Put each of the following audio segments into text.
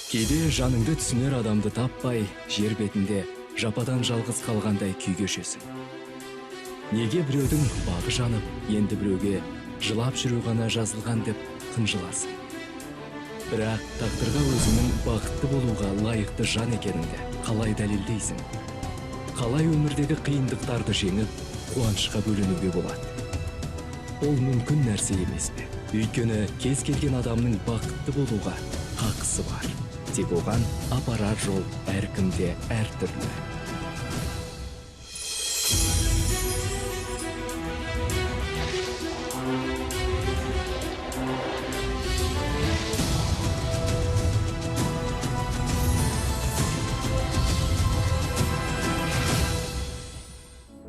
Кейде жаныңды түсінер адамды таппай, жер бетінде жападан жалғыз қалғандай күй кешесің. Неге біреудің бағы жанып, енді біреуге жылап жүру ғана жазылған деп қынжыласың. Бірақ тағдырға өзінің бақытты болуға лайықты жан екеніңді қалай дәлелдейсің? Қалай өмірдегі қиындықтарды жеңіп, қуанышқа бөленуге болады? Ол мүмкін нәрсе емес пе? Өйткені кез келген адамның бақытты болуға хақысы бар. Тек оған апарар жол әркімде әртүрлі.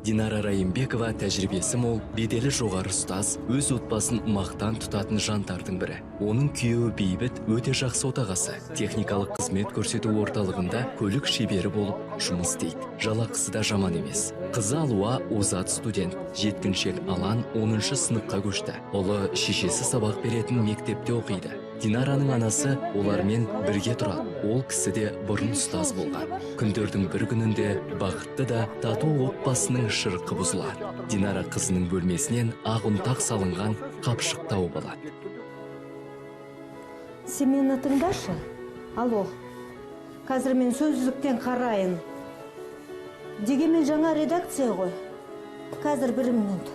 Динара Райымбекова тәжірибесі мол, беделі жоғары ұстаз, өз отбасын мақтан тұтатын жандардың бірі. Оның күйеуі Бейбіт өте жақсы отағасы. Техникалық қызмет көрсету орталығында көлік шебері болып жұмыс істейді. Жалақысы да жаман емес. Қызы Алуа озат студент. Жеткіншек Алан 10-шы сыныпқа көшті. Ұлы шешесі сабақ беретін мектепте оқиды. Динараның анасы олармен бірге тұрады. Ол кісі де бұрын ұстаз болған. Күндердің бір күнінде бақытты да тату отбасының шырқы бұзылады. Динара қызының бөлмесінен ақ ұнтақ салынған қапшық тауып алады. Сен мені тыңдашы. Алло, қазір мен сөздіктен қарайын. Дегенмен жаңа редакция ғой. Қазір 1 минут.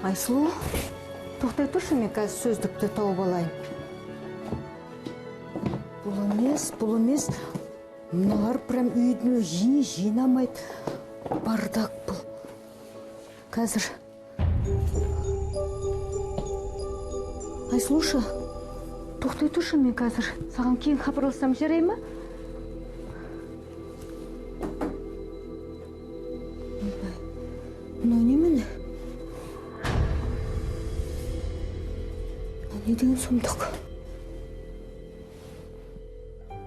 Айсұлу, тоқтай тұршы, мен қазір сөздікті тауып алайын. Бұл емес. Мыналар прям үйдің жинамайды. Бардақ бұл. Қазір. Айсұлушы, тоқтай тұршы, мен қазір саған кейін хабарлассам жарай ма? Мынау немене? Не деген сұмдық?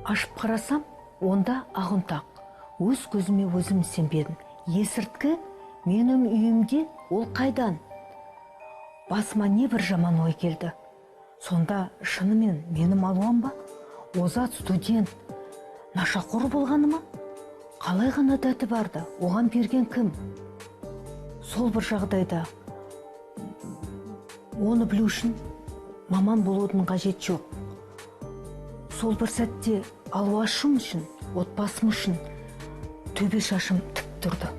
Ашып қарасам, онда ақ ұнтақ. Өз көзіме өзім сенбедім. Есірткі менің үйімде, ол қайдан? Басыма не бір жаман ой келді. Сонда шынымен менің Алуам ба? Озат студент, нашақор болғаны ма? Қалай ғана дәті барды? Оған берген кім? Сол бір жағдайда оны білу үшін маман болудың қажет жоқ. Сол бір сәтте Алуашым үшін, отбасым үшін төбе шашым тік тұрды.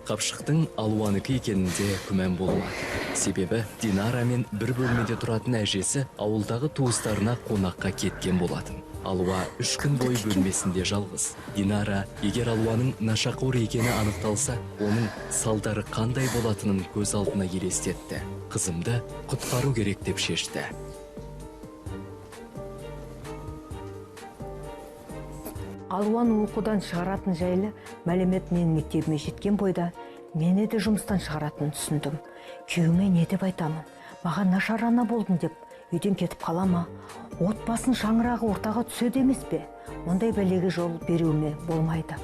Қапшықтың Алуаныкі екенінде күмән болмады. Себебі Динара мен бір бөлмеде тұратын әжесі ауылдағы туыстарына қонаққа кеткен болатын. Алуа 3 күн бойы бөлмесінде жалғыз. Динара, егер Алуаның нашақор екені анықталса, оның салдары қандай болатынын көз алдына елестетті. Қызымды құтқару керек деп шешті. Алуаны оқудан шығаратын жайлы мәлімет менің мектебіме жеткен бойда, мені де жұмыстан шығаратын түсіндім. Күйеуіме не деп айтамын? Маған нашар ана болдым деп үйден кетіп қалама. Отбасын шаңырағы ортаға түседі емес пе? Ондай бәлеге жол беруіме болмайды.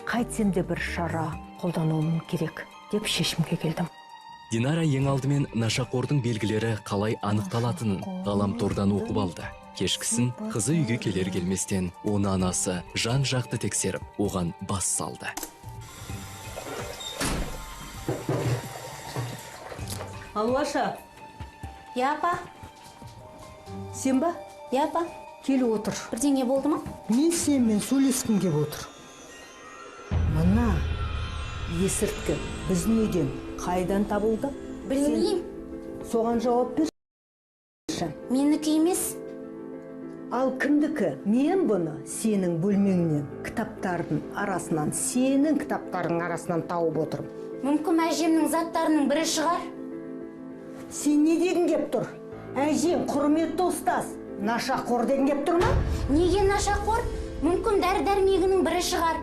Қайтсем де бір шара қолдануым керек деп шешімге келдім. Динара ең алдымен нашақордың белгілері қалай анықталатынын ғаламтордан оқып алды. Кешкісін қызы үйге келер келместен, оны анасы жан жақты тексеріп, оған бас салды. Алуаша. Я, апа. Сен ба? Я, апа. Келі отыр. Бірдеңе болды ма? Мен сенімен сөйлескім кеп отыр. Мына есірткі біздің үйден қайдан табылды? Білмеймін. Соған жауап бер. Менікі емес. Ал кімдікі? Мен бұны сенің бөлмеңнен, кітаптардың арасынан, сенің кітаптардың арасынан тауып отырым. Мүмкін әжемнің заттарының бірі шығар. Сен не деген кеп тұр? Әжем құрметті ұстаз, нашақор деген кеп тұр ма? Неге нашақор? Мүмкін дәрі-дәрмегінің бірі шығар.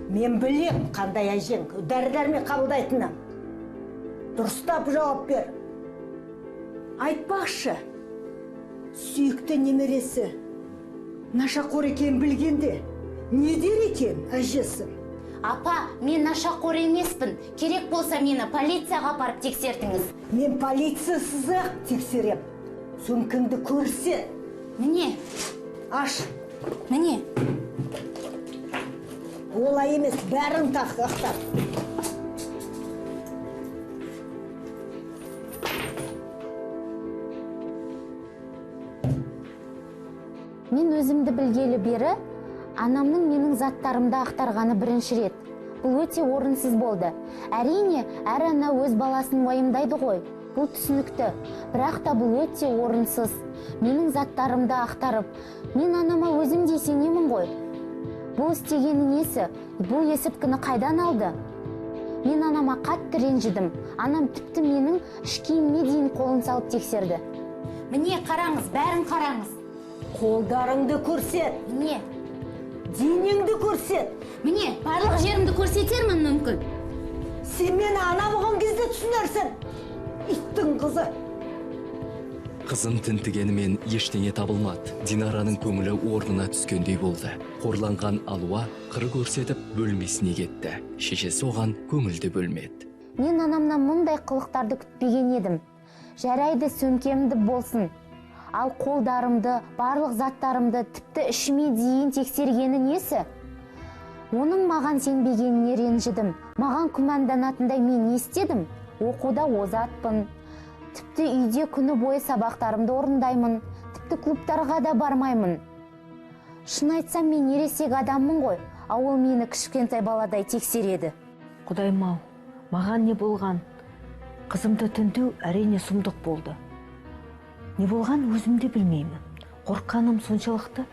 Мен білем қандай әжең дәрі-дәрмек қабылдайтыны. Дұрыстап жауап бер. Айтпақшы, сүйікті немересі нашақор екенін білгенде не дер екен әжесі? Апа, мен нашақор емеспін. Керек болса мені полицияға апарып тексертіңіз. Мен полициясыз ақ тексерем. Сөмкіңді көрсет. Міне, Аш. міне. Олай емес, бәрін тақтақтап. Мен өзімді білгелі бері, анамның менің заттарымды ақтарғаны бірінші рет. Бұл өте орынсыз болды. Әрине, әр ана өз баласын уайымдайды ғой. Бұл түсінікті, бірақ та бұл өте орынсыз. Менің заттарымды ақтарып, мен анама өзім де сенемін ғой. Бұл істегені несі? Бұл есірткіні қайдан алды? Мен анама қатты ренжідім. Анам тіпті менің іш киіміме дейін қолын салып тексерді. Міне, қараңыз, бәрін қараңыз. Қолдарыңды көрсет. Міне, Денеңді көрсет. міне, барлық жерімді көрсетермін мүмкін. Сен мені ана болған кезде түсінерсің. Иттің қызы. Қызын тінтігенімен ештеңе табылмады. Динараның көңілі орнына түскендей болды. Қорланған Алуа қыр көрсетіп бөлмесіне кетті. Шешесі оған көңілді бөлмеді. Мен анамнан мұндай қылықтарды күтпеген едім. Жарайды, сөмкемді болсын. Ал қолдарымды, барлық заттарымды тіпті ішіме дейін тексергені несі? Оның маған сенбегеніне ренжідім. Маған күмәнданатындай мен не істедім? Оқуда озатпын. Тіпті үйде күні бойы сабақтарымды орындаймын. Тіпті клубтарға да бармаймын. Шын айтсам, мен ересек адаммын ғой. Ол мені кішкентай баладай тексереді. Құдайым-ау, маған не болған? Қызымды тінту әрине сұмдық болды. Не болған өзімде білмеймін. Қорққаным соншалықты.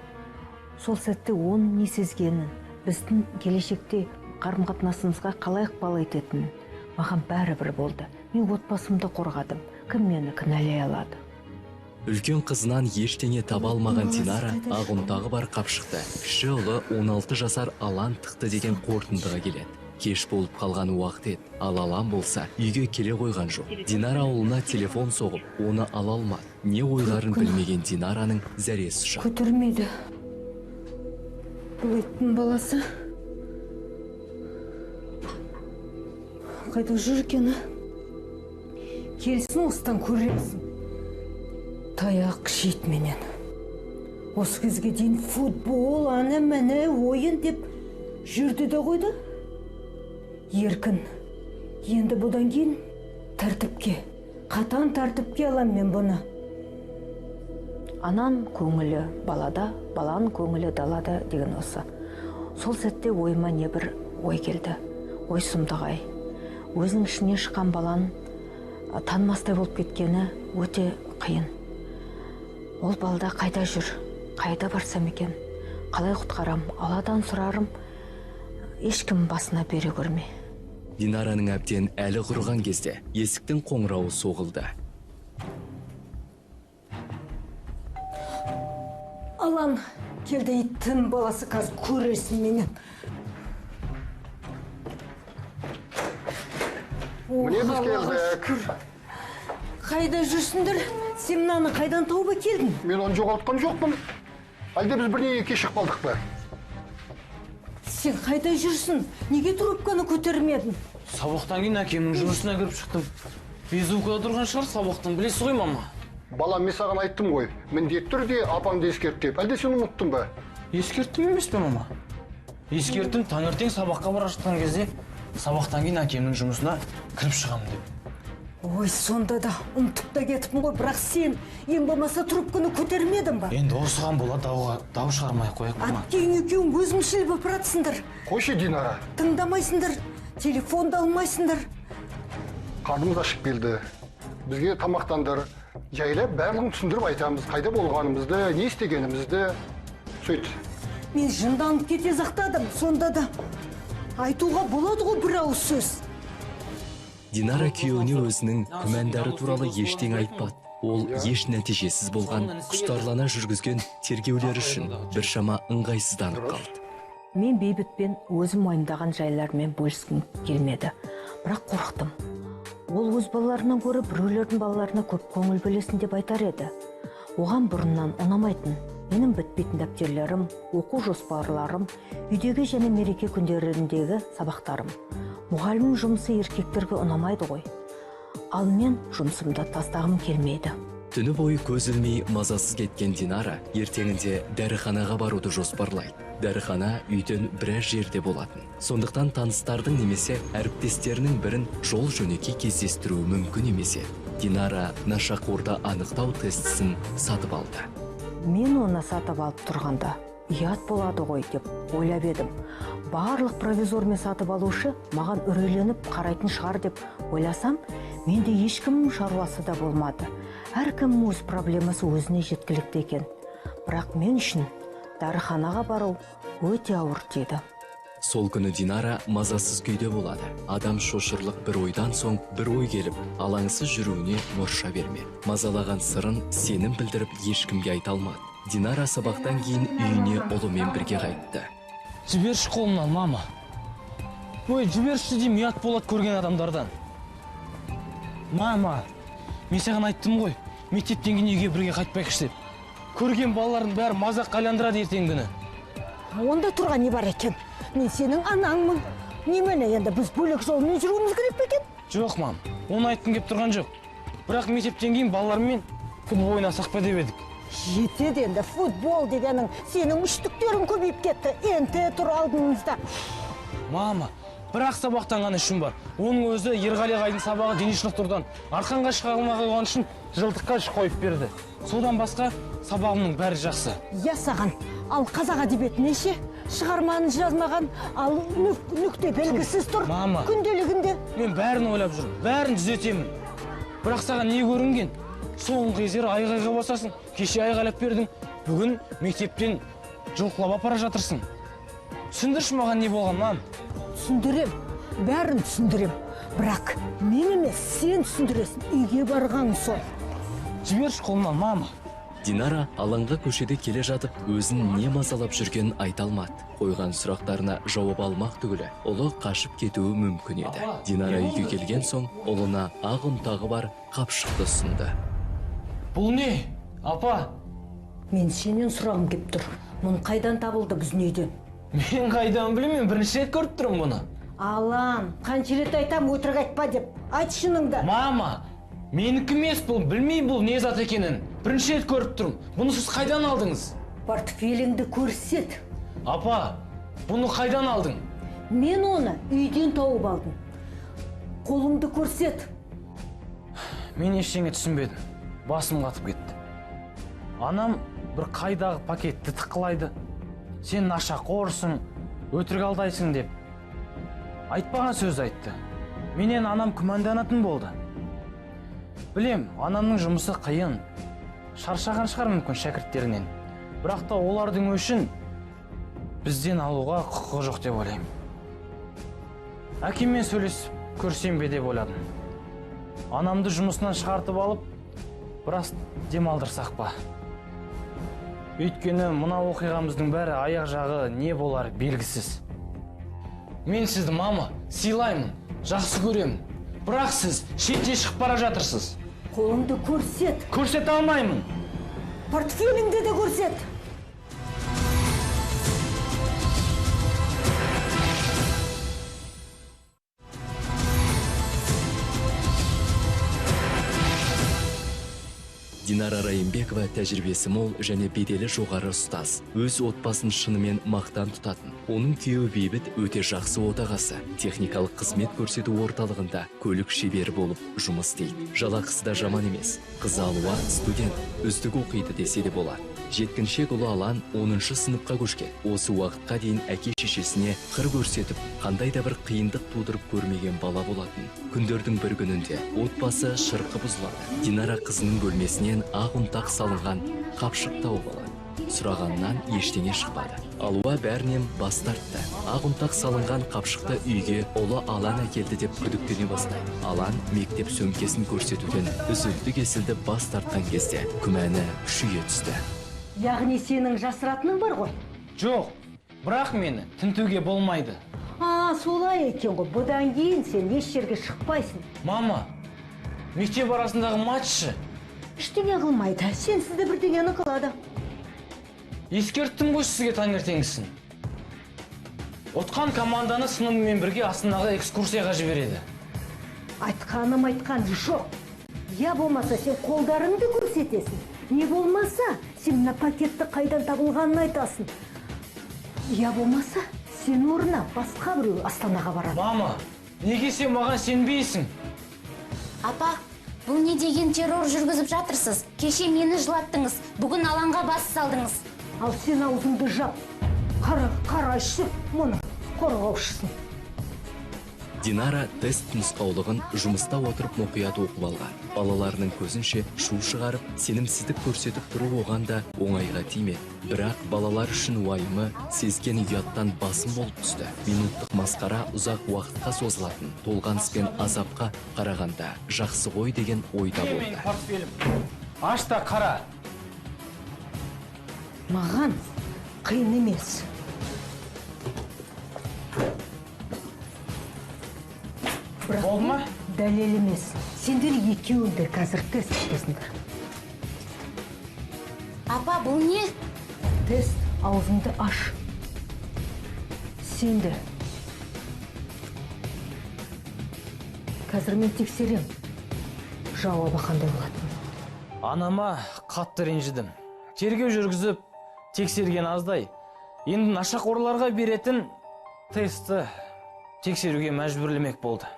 Сол сәтте оның не сезгенін, біздің келешекте қарым-қатынасымызға қалай ықпал ететінін маған бәрібір болды. Мен отбасымды қорғадым. Кім мені кінәлай алады? Үлкен қызынан ештеңе таба алмаған Динара ағымдағы бар қапшықты. Кіші ұлы 16 жасар Алан тықты деген қорытындыға келеді. Кеш болып қалған уақыт еді. Ал Алан болса, үйге келе қойған жоқ. Динара ауылына телефон соғып, оны ала алмады. Не ойларын білмеген Динараның зәресі ұшады. Көтермейді. Бұл иттің баласы. Қайда жүр екені? Келсін, осыдан көремісің. Таяқ жейді менен. Осы кезге дейін футбол, ана-міне, ойын деп жүрді де қойды. Еркін. Енді бұдан кейін тәртіпке, қатаң тәртіпке алам мен бұны. Анан көңілі балада, баланың көңілі далада деген осы. Сол сәтте ойыма не бір ой келді. Ой сұмдық-ай. Өзінің ішіне шыққан баланың танымастай болып кеткені өте қиын. Ол балда қайда жүр, қайда барсам екен, қалай құтқарам, Алладан сұрарым, ешкім басына бере көрме. Динараның әбден әлі құрған кезде есіктің қоңырауы соғылды. Алан келді, иттің баласы, қазір көресің менен. Міне біз келдік. Қайда жүрсіңдер? Сен мынаны қайдан тауып келдің? Мен оны жоғалтқан жоқпын. Әлде біз бірнеге кешігіп қалдық па? Сен қайда жүрсің? Неге трубканы көтермедің? Сабақтан кейін әкемнің жұмысына кіріп шықтым. Безукада тұрған шығар сабақтан, білесіз ғой, мама. Балам, мен саған айттым ғой. Міндетті түрде апаңды ескерт деп. Әлде сен ұмыттың ба? Ескерттім емес пе, мама? Ескерттім, таңертең сабаққа бара жатқан кезде сабақтан кейін әкемнің жұмысына кіріп шығамын деп. Ой, сонда да ұмытып та кетіппін ғой, бірақ сен ең болмаса трубканы көтермедің ба? Енді осыған бола дау шығармай қояйық, мама. Әттең екеуің өзімшіл болып жатсыңдар. Қойшы, Динара. Тыңдамайсыңдар, телефонды алмайсыңдар. Қарнымыз ашып келді. Бізге тамақтандар. Жайлап барлығын түсіндіріп айтамыз. Қайда болғанымызды, не істегенімізді. Сөйт. Мен жынданып кете зақтадым, сонда да айтуға болады ғой бір ауыз сөз. Динара күйеуіне өзінің күмәндары туралы ештеңе айтпады. Ол еш нәтижесіз болған, құштарлана жүргізген тергеулер үшін біршама ыңғайсызданып қалды. Мен бейбітпен өзім уайымдаған жайлармен бөліскім келмеді, бірақ қорықтым. Ол өз балаларынан көріп, біреулердің балаларына көп көңіл бөлесін деп айтар еді. Оған бұрыннан ұнамайтын менің бітпейтін дәптерлерім, оқу жоспарларым, үйдегі және мереке күндеріндегі сабақтарым. Мұғалімнің жұмысы еркектерге ұнамайды ғой. Ал мен жұмысымды тастағым келмейді. Түні бойы көз ілмей мазасыз кеткен Динара ертеңінде дәріханаға баруды жоспарлайды. Дәріхана үйден біраз жерде болатын. Сондықтан таныстардың немесе әріптестерінің бірін жол жөнекей кездестіруі мүмкін емес еді. Динара нашақорды анықтау тестісін сатып алды. Мен оны сатып алып тұрғанда ұят болады ғой деп ойлап едім. Барлық провизормен сатып алушы маған үрейленіп қарайтын шығар деп ойласам, менде ешкімнің шаруасы да болмады. Әркім өз проблемасы өзіне жеткілікті екен. Бірақ мен үшін дәріханаға бару өте ауыр тиді. Сол күні Динара мазасыз күйде болады. Адам шошырлық бір ойдан соң бір ой келіп, алаңсыз жүруіне мұрша берме. Мазалаған сырын сенім білдіріп ешкімге айта алмады. Динара сабақтан кейін үйіне ұлымен бірге қайтты. Жіберші қолымнан, мама. Ой, жіберші деймін, ұят болады көрген адамдардан. Мама, мен саған айттым ғой, мектептен кейін үйге бірге қайтпайықшы деп. Көрген балалардың бәрі мазақ қайландырады ертең күні. Онда тұрған не бар екен? Мен сенің анаңмын. Немене енді біз бөлек жолмен жүруіміз керек пе екен? Жоқ, мам, оны айтқым кеп тұрған жоқ. Бірақ мектептен кейін балалармен футбол ойнасақ па деп едік. Жетеді енді, футбол дегенің сенің үштіктерің көбейіп кетті. Енте тұр алдыңызда. Мама, бірақ сабақтан ғана үшін бар. Оның өзі Ерғали ағайдың сабағы дене шынықтырудан арқанға шыға алмай қойған үшін жылдыққа қойып берді. Содан басқа сабағымның бәрі жақсы. Я саған, ал қазақ әдебиетіне ше? Шығарманы жазмаған, ал нүкте белгісіз тұр. Мама, күнделігінде. Мен бәрін ойлап жүрмін, бәрін түзетемін. Бірақ саған не көрінген? Соңғы кездері айғайға басасың. Кеше айғайлап бердің. Бүгін мектептен жұлқылап апара жатырсың. Түсіндірші маған не болған, мам? Түсіндірем, бәрін түсіндірем. Бірақ мен емес, сен түсіндіресің. Үйге барған сол. Жіберші қолымнан, мама. Динара алаңға көшеде келе жатып, өзін не мазалап жүргенін айта алмады. Қойған сұрақтарына жауап алмақ түгілі, ұлы қашып кетуі мүмкін еді. Динара үйге келген соң, ұлына ақ ұнтағы бар қапшықты ұсынды. Бұл не, апа? Мен сенен сұрағым кеп тұр. Мұн қайдан табылды біздің үйден? Мен қайдан білемін, бірінші рет көріп тұрмын бұны. Алан, қанша рет айтам, өтірік айтпа деп. Айт шыныңды. Мама, менікі емес бұл, білмей бұл не зат екенін. Бірінші рет көріп тұрмын. Бұны сіз қайдан алдыңыз? Портфеліңді көрсет. Апа, бұны қайдан алдың? Мен оны үйден тауып алдым. Қолыңды көрсет. Мен ештеңе түсінбедім. Басым қатып кетті. Анам бір қайдағы пакетті тықылайды. Сен нашақорсың, өтірік алдайсың деп. Айтпаған сөз айтты. Менен анам күмәнданатын болды. Білем, анамның жұмысы қиын. Шаршаған шығар мүмкін шәкірттерінен. Бірақ та олардың үшін бізден алуға құқығы жоқ деп ойлаймын. Әкеммен сөйлесіп көрсем бе деп ойладым. Анамды жұмысынан шығартып алып, біраз демалдырсақ па. Өйткені мына оқиғамыздың бәрі аяқ жағы не болар белгісіз. Мен сізді, мама, сыйлаймын, жақсы көремін. Бірақ сіз шетте шығып бара жатырсыз. Қолыңды көрсет. Көрсете алмаймын. Портфеліңді де көрсет. Динара Райымбекова тәжірибесі мол және беделі жоғары ұстаз. Өз отбасын шынымен мақтан тұтатын. Оның күйеуі Бейбіт өте жақсы отағасы. Техникалық қызмет көрсету орталығында көлік шебері болып жұмыс істейді. Жалақысы да жаман емес. Қызы Алуа студент, үздік оқиды десе де болады. Жеткіншек ұлы Алан 10-шы сыныпқа көшкен. Осы уақытқа дейін әке шешесіне қыр көрсетіп, қандай да бір қиындық тудырып көрмеген бала болатын. Күндердің бір күнінде отбасы шырқы бұзылады. Динара қызының бөлмесінен ақ ұнтақ салынған қапшық тауып алады. Сұрағаннан ештеңе шықпады. Алуа бәрінен бас тартты. Ақ ұнтақ салынған қапшықты үйге ұлы Алан әкелді деп күдіктене бастайды. Алан мектеп сөмкесін көрсетуден үзілді кесілді бас тартқан кезде күмәні күшейе түсті. Яғни сенің жасыратының бар ғой? Жоқ, бірақ мені тінтуге болмайды. Солай екен ғой. Бұдан кейін сен еш жерге шықпайсың. Мама, мектеп арасындағы матчы Ештеңе қылмайды. Сенсіз де бірдеңені қылады. Ескерттім ғой сізге таңертеңгісін. Отқан команданы сыныбымен бірге астанаға экскурсияға жібереді. Айтқаным жоқ. Я болмаса сен қолдарыңды көрсетесің. Не болмаса сен мына пакетті қайдан табылғанын айтасың. Я болмаса сен орнына басқа біреу Астанаға барады. Мама, неге сен маған сенбейсің? Апа, бұл не деген террор жүргізіп жатырсыз? Кеше мені жылаттыңыз, бүгін алаңға бас салдыңыз. Ал сен аузыңды жап. Қарайшы, мұны қорғаушысын. Динара тест нұсқаулығын жұмыста отырып мұқият оқып алған. Балаларының көзінше шу шығарып, сенімсіздік көрсетіп тұру оғанда оңайға тимеді. Бірақ балалар үшін уайымы сезген ұяттан басым болып түсті. Минуттық масқара ұзақ уақытқа созылатын толғаныс пен азапқа қарағанда жақсы ғой деген ойда болды. Аш та қара. Маған қиын емес. Болма? Дәлел емес. Сендер екеуіңді қазір тест етесіңдер. Апа, бұл не? Тест, аузыңды аш. Сенде. Қазір мен тексерем. Жауабы қандай болатын. Анама қатты ренжідім. Тергеу жүргізіп, тексерген аздай. Енді нашақорларға беретін тестті тексеруге мәжбүрлемек болды.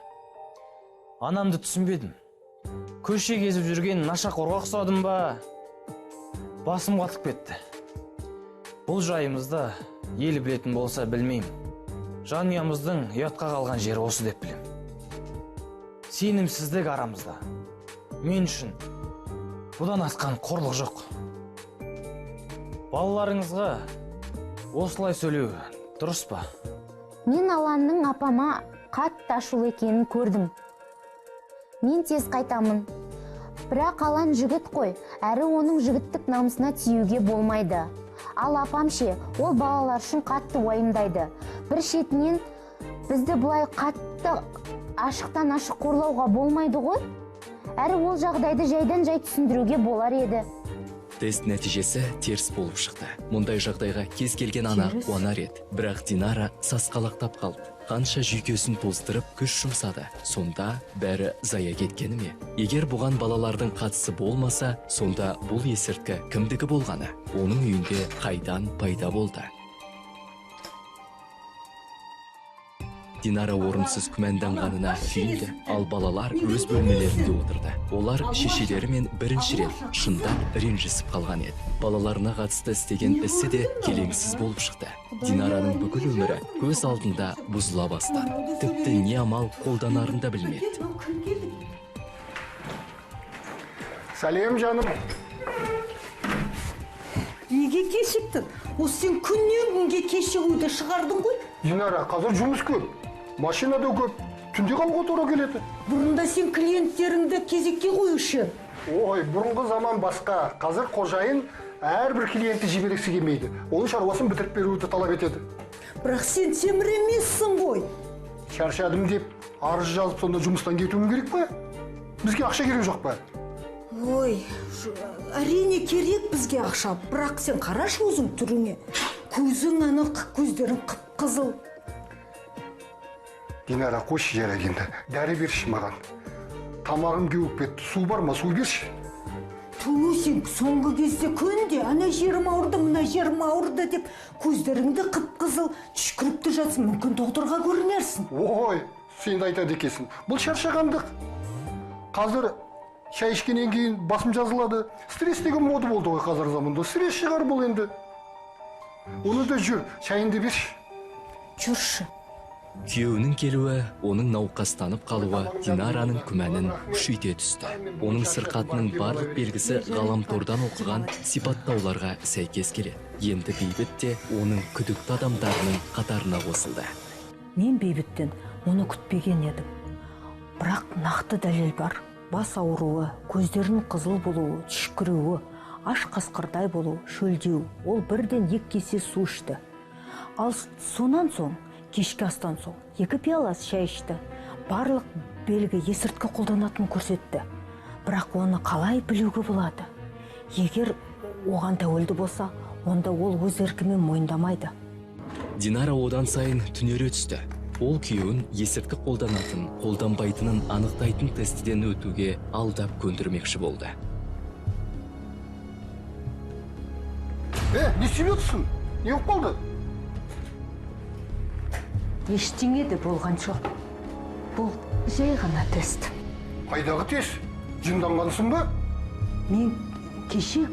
Анамды түсінбедім. Көше кезіп жүрген нашақорға ұқсадым ба? Басым қатып кетті. Бұл жайымызда ел білетін болса білмеймін. Жанұямыздың ұятқа қалған жері осы деп білем. Сенімсіздік арамызда. Мен үшін бұдан асқан қорлық жоқ. Балаларыңызға осылай сөйлеу дұрыс па? Мен Аланның апама қатты ашулы екенін көрдім. Мен тез қайтамын. Бірақ Алан жігіт қой, әрі оның жігіттік намысына тиюге болмайды. Ал апам ше, ол балалар үшін қатты уайымдайды. Бір шетінен бізді бұлай қатты ашықтан ашық қорлауға болмайды ғой. Әрі ол жағдайды жайдан жай түсіндіруге болар еді. Тест нәтижесі теріс болып шықты. Мұндай жағдайға кез келген ана қуанар еді. Бірақ Динара сасқалақтап қалды. Қанша жүйкесін тоздырып күш жұмсады. Сонда бәрі зая кеткені ме? Егер бұған балалардың қатысы болмаса, сонда бұл есірткі кімдікі болғаны? Оның үйінде қайдан пайда болды? Динара орынсыз күмәнданғанына күйінді, ал балалар өз бөлмелерінде отырды. Олар шешелерімен бірінші рет шындап ренжісіп қалған еді. Балаларына қатысты істеген ісі де келеңсіз болып шықты. Динараның бүкіл өмірі көз алдында бұзыла бастады. Тіпті не амал қолданарын да білмеді. Сәлем жаным. Неге кешіктің? Осы сен күннен күнге кешігуді шығардың ғой? Динара, қазір жұмыс көп. Машина да көп. Түнде қалуға тура келеді. Бұрында сен клиенттеріңді кезекке қоюшы. Ой, бұрынғы заман басқа. Қазір қожайын әрбір клиентті жібергісі келмейді. Оның шаруасын бітіріп беруді талап етеді. Бірақ сен темір емессің ғой. Шаршадым деп арыз жазып сонда жұмыстан кетуім керек па? Бізге ақша керек жоқ па? Ой, әрине керек бізге ақша, бірақ сен қарашы өзің түріңе. Көзің анық, көздерің қып-қызыл. Динара, қойшы жарайды енді. Дәрі берші маған. Тамағым кеуіп кетті. Су бар ма? Су берші. Ту, сен соңғы кезде күнде ана жерім ауырды, мына жерім ауырды деп көздеріңді қып-қызыл түшкіріп те жатсың. Мүмкін докторға көрінерсің. Ой, сен де айтады екенсің. Бұл шаршағандық. Қазір шай ішкеннен кейін басым жазылады. Стресс деген мода болды ғой қазір заманда. Стресс шығар бұл енді. Оны да жүр, шайынды берші. Жүрші. Күйеуінің келуі, оның науқастанып қалуы Динараның күмәнін күшейте түсті. Оның сырқатының барлық белгісі ғаламтордан оқыған сипаттауларға сәйкес келеді. Енді Бейбіт те оның күдікті адамдарының қатарына қосылды. Мен Бейбіттен оны күтпеген едім. Бірақ нақты дәлел бар. Бас ауруы, көздерінің қызыл болуы, түшкіруі, аш қасқырдай болу, шөлдеу. Ол бірден 2 кесе су ішті. Ал сонан соң кешкі астан соң 2 пиала шай ішті. Барлық белгі есірткі қолданатын көрсетті. бірақ оны қалай білуге болады? Егер оған тәуелді болса, онда ол өз еркімен мойындамайды. Динара одан сайын түнере түсті. Ол күйеуін есірткі қолданатын, қолданбайтынын анықтайтын тестіден өтуге алдап көндірмекші болды. Не істеп жатырсың? Не болып қалды? Ештеңе де болған жоқ. Бұл жай ғана тест. Қайдағы тест? Жынданғансың ба? Мен кеше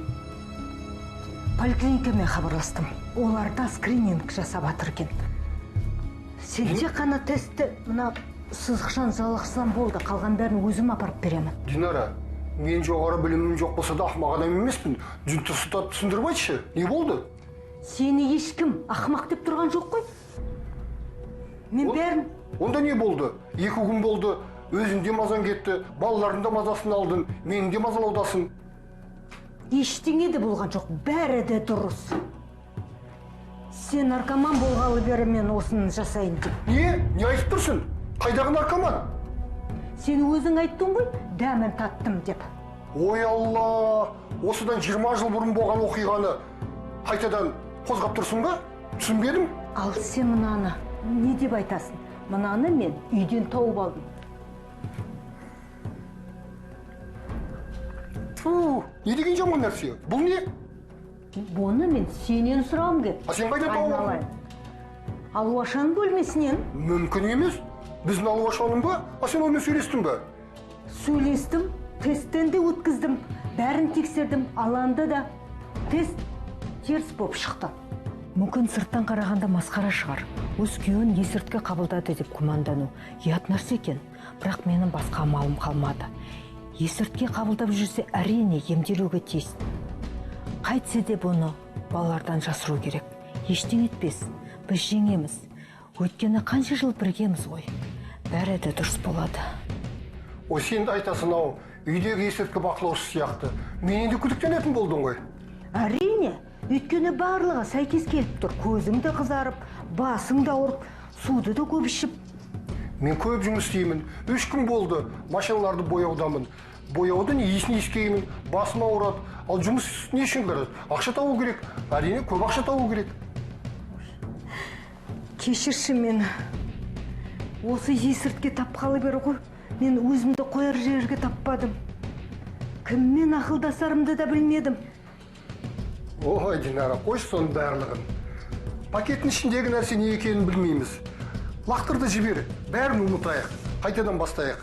поликлиникамен хабарластым. Оларда скрининг жасап жатыр екен. Сен тек қана тестті мына сызықшан жалғасам болды. Қалған бәрін өзім апарып беремін. Динара, мен жоғары білімім жоқ болса да ақымақ адам емеспін. Жүнті сұтат түсіндіріп айтшы, не болды? Сені ешкім ақымақ деп тұрған жоқ қой. Мен бәрін... Онда не болды? 2 күн болды, өзіңде мазан кетті, балалардың мазасын алдың, менің де мазалаудасың. Ештеңе де болған жоқ, бәрі де дұрыс. Сен наркоман болғалы бері мен осыны жасайын деп. Не айтып тұрсың? Қайдағы наркоман? Сен өзің айттың ғой, дәмін таттым деп. Ой Алла, осыдан 20 жыл бұрын болған оқиғаны қайтадан қозғап тұрсың ба? Түсінбедім. Ал сен мынаны не деп айтасың? Мынаны мен үйден тауып алдым. Не деген жаман нәрсе? Бұл не? Бұны мен сенен сұрауым керек. А сен қайдан тауып алдың? Алуашан бөлмесінен. Мүмкін емес. Біздің Алуашаның ба? А сен онымен сөйлестің ба? Сөйлестім, тесттен де өткіздім. Бәрін тексердім, аланды да. Тест теріс болып шықты. Мүмкін сырттан қарағанда масқара шығар. Өз күйеуін есірткі қабылдады деп күмәндану ұят нәрсе екен. Бірақ менің басқа амалым қалмады. Есірткі қабылдап жүрсе, әрине емделуге тиіс. Қайтсе де бұны балалардан жасыру керек. Ештеңе етпес. Біз жеңеміз. Өйткені қанша жыл біргеміз ғой. Бәрі де дұрыс болады. Ой, сен де айтасың ау, үйдегі есірткі бақылаушы сияқты. Мен енді күдіктенетін болдың ғой. Әрине, өйткені барлығы сәйкес келіп тұр. Көзің де қызарып, басың да ауырып, суды да көп ішіп. Мен көп жұмыс істеймін. 3 күн болды, машиналарды бояудамын. Бояудың иісін иіскеймін, басым ауырады. Ал жұмыс не үшін керек? Ақша табу керек. Әрине, көп ақша табу керек. Кешірші мені. Осы есіртке тапқалы бері ғой. Мен өзімді қояр жерге таппадым. Кіммен ақылдасарымды да білмедім. Ой, Динара, қойшы соның барлығын. Пакеттің ішіндегі нәрсе не екенін білмейміз. Лақтырды жібер, бәрін ұмытайық, қайтадан бастайық.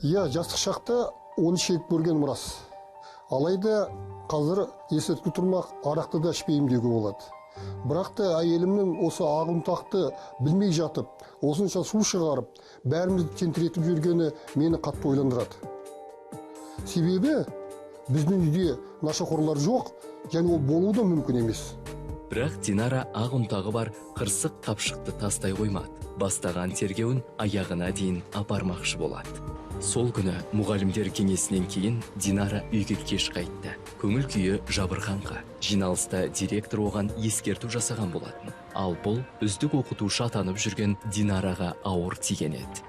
Иә, жастық шақта оны шегіп көрген мұрас. Алайда қазір есірткі тұрмақ, арақты да ішпеймін деуге болады. Бірақ та әйелімнің осы ағымтақты білмей жатып, осынша су шығарып, бәрімізді тентіретіп жүргені мені қатты ойландырады. Себебі біздің үйде нашақорлар жоқ, және ол болуы да мүмкін емес. Бірақ Динара ақ ұнтағы бар қырсық қапшықты тастай қоймады. Бастаған тергеуін аяғына дейін апармақшы болады. Сол күні мұғалімдер кеңесінен кейін Динара үйге кеш қайтты. Көңіл күйі жабырқаңқы. Жиналыста директор оған ескерту жасаған болатын. Ал бұл үздік оқытушы атанып жүрген Динараға ауыр тиген еді.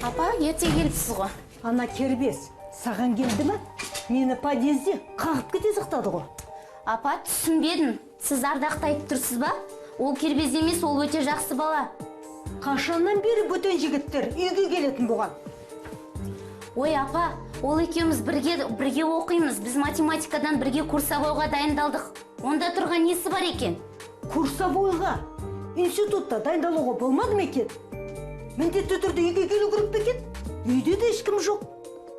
Апа, ерте келіпсіз ғой. Ана кербес, саған келді ме? Мені подъезде қағып кете сақтады ғой. Апа, түсінбедім. Сіз ардақты айтып тұрсыз ба? Ол кербез емес, ол өте жақсы бала. Қашаннан бері бөтен жігіттер үйге келетін болған. Ой, апа, ол екеуміз бірге оқимыз. Біз математикадан бірге курсовойға дайындалдық. Онда тұрған несі бар екен? Курсовойға? Институтта дайындалуға болмады ма екен? Міндетті түрде үйге келу керек пе екен? Үйде де ешкім жоқ.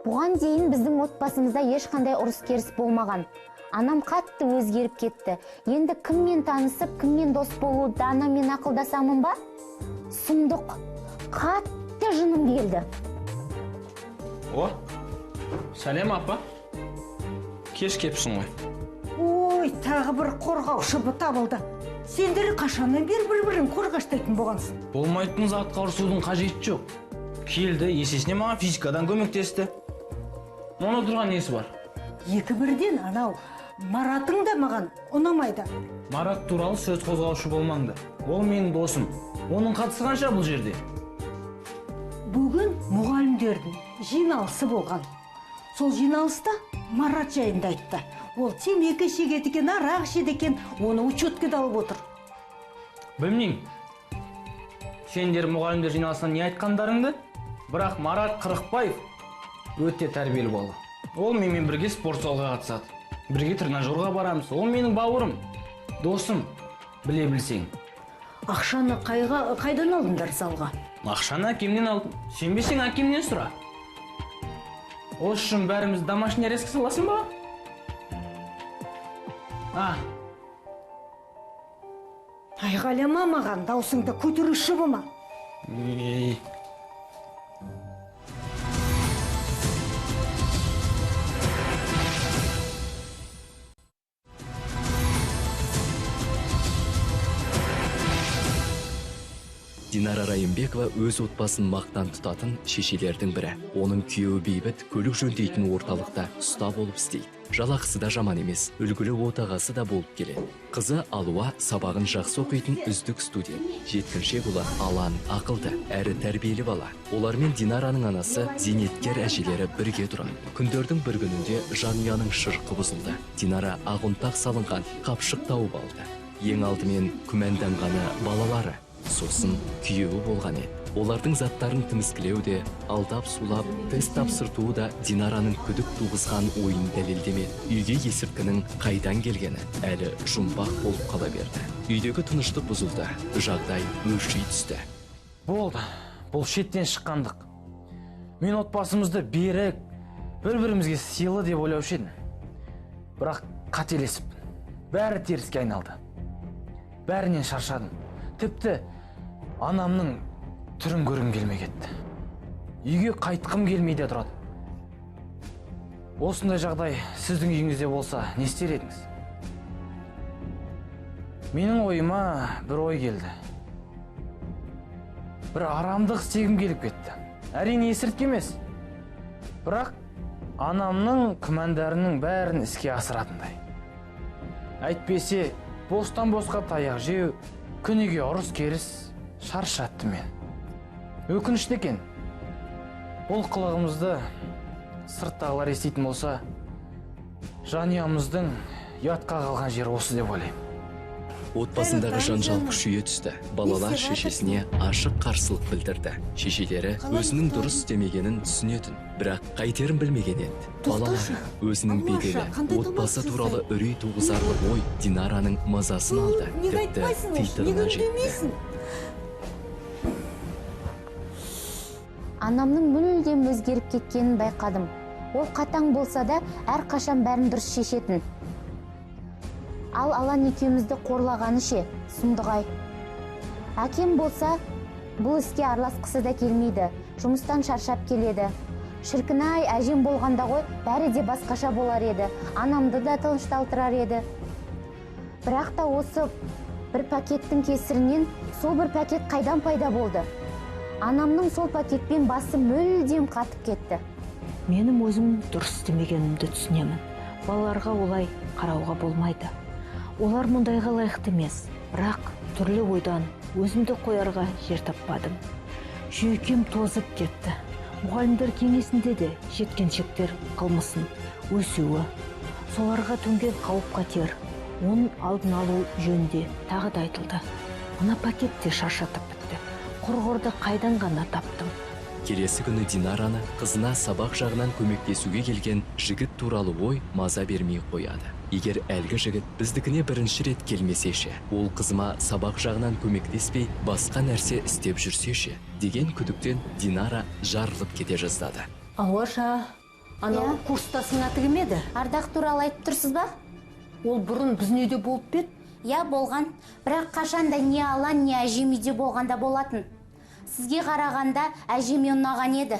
Бұған дейін біздің отбасымызда ешқандай ұрыс керіс болмаған. Анам қатты өзгеріп кетті. Енді кіммен танысып, кіммен дос болуды анаммен ақылдасамын ба? Сұмдық. Қатты жыным келді. О, сәлем апа. Кеш кепсің ғой. Ой, тағы бір қорғаушы табылды. Сендері қашаннан бері бір-бірін қорғаштайтын болғансың. Болмайтын затқа ұрсудың қажеті жоқ. Келді, есесіне маған физикадан көмектесті. Мұны тұрған несі бар? Екі бірден анау Маратың да маған ұнамайды. Марат туралы сөз қозғаушы болмаңды. Ол менің досым. Оның қатысы қанша бұл жерде? Бүгін мұғалімдердің жиналысы болған. Сол жиналыста Марат жайында айтты. Ол темекі шегеді екен, арақ ішеді екен, оны учетке алып отыр. Білмеймін. Сендер мұғалімдер жиналысынан не айтқандарыңды? Бірақ Марат Қырықбаев өте тәрбиелі бала. Ол менімен бірге спорт залға қатысады. Бірге тренажерға барамыз. Ол менің бауырым, досым, біле білсең. Ақшаны қайдан алдыңдар залға? Ақшаны әкемнен алдым. Сенбесең әкемнен сұра. Осы үшін бәріміз домашний арестке саласың ба? Айғайлама маған, даусыңды көтеруші болма. Динара Райымбекова өз отбасын мақтан тұтатын шешелердің бірі. Оның күйеуі Бейбіт көлік жөндейтін орталықта ұста болып істейді. Жалақысы да жаман емес, үлгілі отағасы да болып келеді. Қызы Алуа сабағын жақсы оқитын үздік студент. Жеткіншек ұлы Алан ақылды, әрі тәрбиелі бала. Олармен Динараның анасы зейнеткер әжелері бірге тұрады. Күндердің бір күнінде жанұяның шырқы бұзылды. Динара ағынтақ салынған қапшық тауып алды. Ең алдымен күмәнданғаны балалары, сосын күйеуі болған еді. Олардың заттарын тіміскілеу де, алдап сулап, тест тапсыртуы да Динараның күдік туғызған ойын дәлелдемеді. Үйге есірткінің қайдан келгені әлі жұмбақ болып қала берді. Үйдегі тыныштық бұзылды, жағдай өрши түсті. Болды, бұл шеттен шыққандық. Мен отбасымызды берік, бір-бірімізге сыйлы деп ойлаушы едім. Бірақ қателесіп, бәрі теріске айналды. Бәрінен шаршадым. Тіпті анамның түрін көргім келмей кетті. Үйге қайтқым келмейді тұрады. Осындай жағдай сіздің үйіңізде болса, не істер едіңіз? Менің ойыма бір ой келді. Бір арамдық істегім келіп кетті. Әрине есірткі емес. Бірақ анамның күмәндарының бәрін іске асыратындай. Әйтпесе, бостан босқа таяқ жеу, күніге ұрыс керіс шаршатты мен. Өкінішті екен. Бұл қылығымызды сырттағылар еститін болса, жанұямыздың ұятқа қалған жері осы деп ойлаймын. Отбасындағы жанжал күшейе түсті. Балалар шешесіне ашық қарсылық білдірді. Шешелері өзінің дұрыс істемегенін түсінетін, бірақ қайтерін білмеген еді. Балалары өзінің беделі, отбасы туралы үрей туғызар ой Динараның мазасын алды. Тіпті титығына жетті. Анамның мүлдем өзгеріп кеткенін байқадым. Ол қатаң болса да, әрқашан бәрін дұрыс шешетін. Ал Алан екеумізді қорлағаны ше, сұмдығай. Әкем болса, бұл іске араласқысы да келмейді. Жұмыстан шаршап келеді. Шіркін-ай, әжем болғанда ғой, бәрі де басқаша болар еді. Анамды да тынышталтырар еді. Бірақ та осы бір пакеттің кесірінен сол бір пакет қайдан пайда болды? Анамның сол пакетпен басы мүлдем қатып кетті. Менің өзім дұрыс істемегенімді түсінемін. Балаларға олай қарауға болмайды. Олар мұндайға лайықты емес, бірақ түрлі ойдан өзімді қоярға жер таппадым. Жүйкем тозып кетті. Мұғалімдер кеңесінде де жеткіншектер қылмысын өсуі, соларға төнген қауіп-қатер, оның алдын алу жөнінде тағы да айтылды. Мына пакетте шаршатып бітті. Құрғырды қайдан ғана таптым. Келесі күні Динараны қызына сабақ жағынан көмектесуге келген жігіт туралы ой маза бермей қояды. Егер әлгі жігіт біздікіне бірінші рет келмесеше, ол қызыма сабақ жағынан көмектеспей, басқа нәрсе істеп жүрсеше, деген күдіктен Динара жарылып кете жаздады. Алуаша, анау курстасың аты кім еді? Ардақ туралы айтып тұрсыз ба? Ол бұрын біздің үйде болып бет? Я болған, бірақ қашанда не Алан, не әжем үйде болғанда болатын. Сізге қарағанда әжеме ұнаған еді.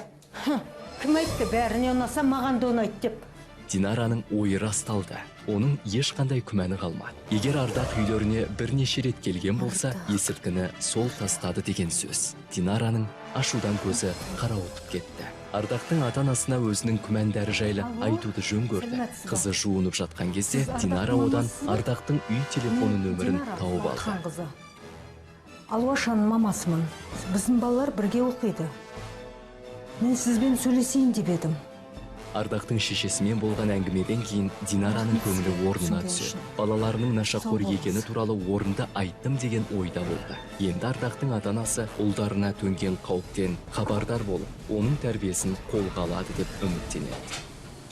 Кім айтты, бәріне ұнаса маған да ұнайды деп. Динараның ойы расталды. Оның ешқандай күмәні қалмады. Егер Ардақ үйлеріне бірнеше рет келген болса, есірткіні сол тастады деген сөз. Динараның ашудан көзі қарауытып кетті. Ардақтың ата-анасына өзінің күмәндары жайлы айтуды жөн көрді. Қызы жуынып жатқан кезде Динара одан Ардақтың үй телефоны нөмірін тауып алды. Алуашаның мамасымын. Біздің балалар бірге оқиды. Мен сізбен сөйлесейін деп едім. Ардақтың шешесімен болған әңгімеден кейін Динараның көңілі орнына түседі. Балаларының нашақор екені туралы орынды айттым деген ойда болды. Енді Ардақтың ата-анасы ұлдарына төнген қауіптен хабардар болып, оның тәрбиесін қолға алады деп үміттенеді.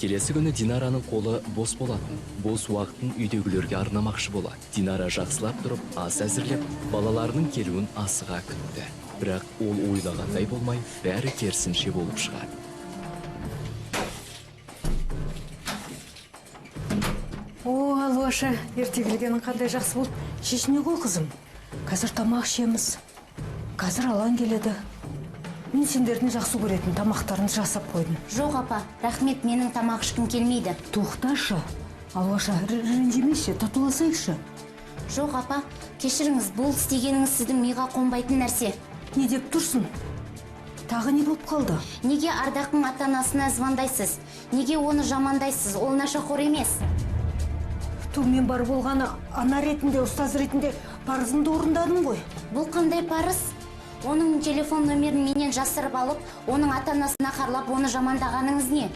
Келесі күні Динараның қолы бос болады. Бос уақытын үйдегілерге арнамақшы болады. Динара жақсылап тұрып, ас әзірлеп, балаларының келуін асыға күтті. Бірақ ол ойлағандай болмай, бәрі керісінше болып шығады. О, Алуаша, ерте келгенің қандай жақсы болды. Шешіне ғой қызым. Қазір тамақ ішеміз. Қазір алаң келеді. Мен сендердің жақсы көретін тамақтарын жасап қойдым. Жоқ апа, рахмет, менің тамақ ішкім келмейді. Тоқташы. Алуаша, ренжімеші, татуласайықшы. Жоқ апа, кешіріңіз, бұл істегеніңіз сіздің миға қонбайтын нәрсе. Не деп тұрсың? Тағы не болып қалды? Неге Ардақтың ата-анасына звондайсыз? Неге оны жамандайсыз? Ол нашақор емес. Мен бар болғаны ана ретінде, ұстаз ретінде парызымды орындадым ғой. Бұл қандай парыз? Оның телефон нөмерін менен жасырып алып, оның ата-анасына қарлап, оны жамандағаныңыз не?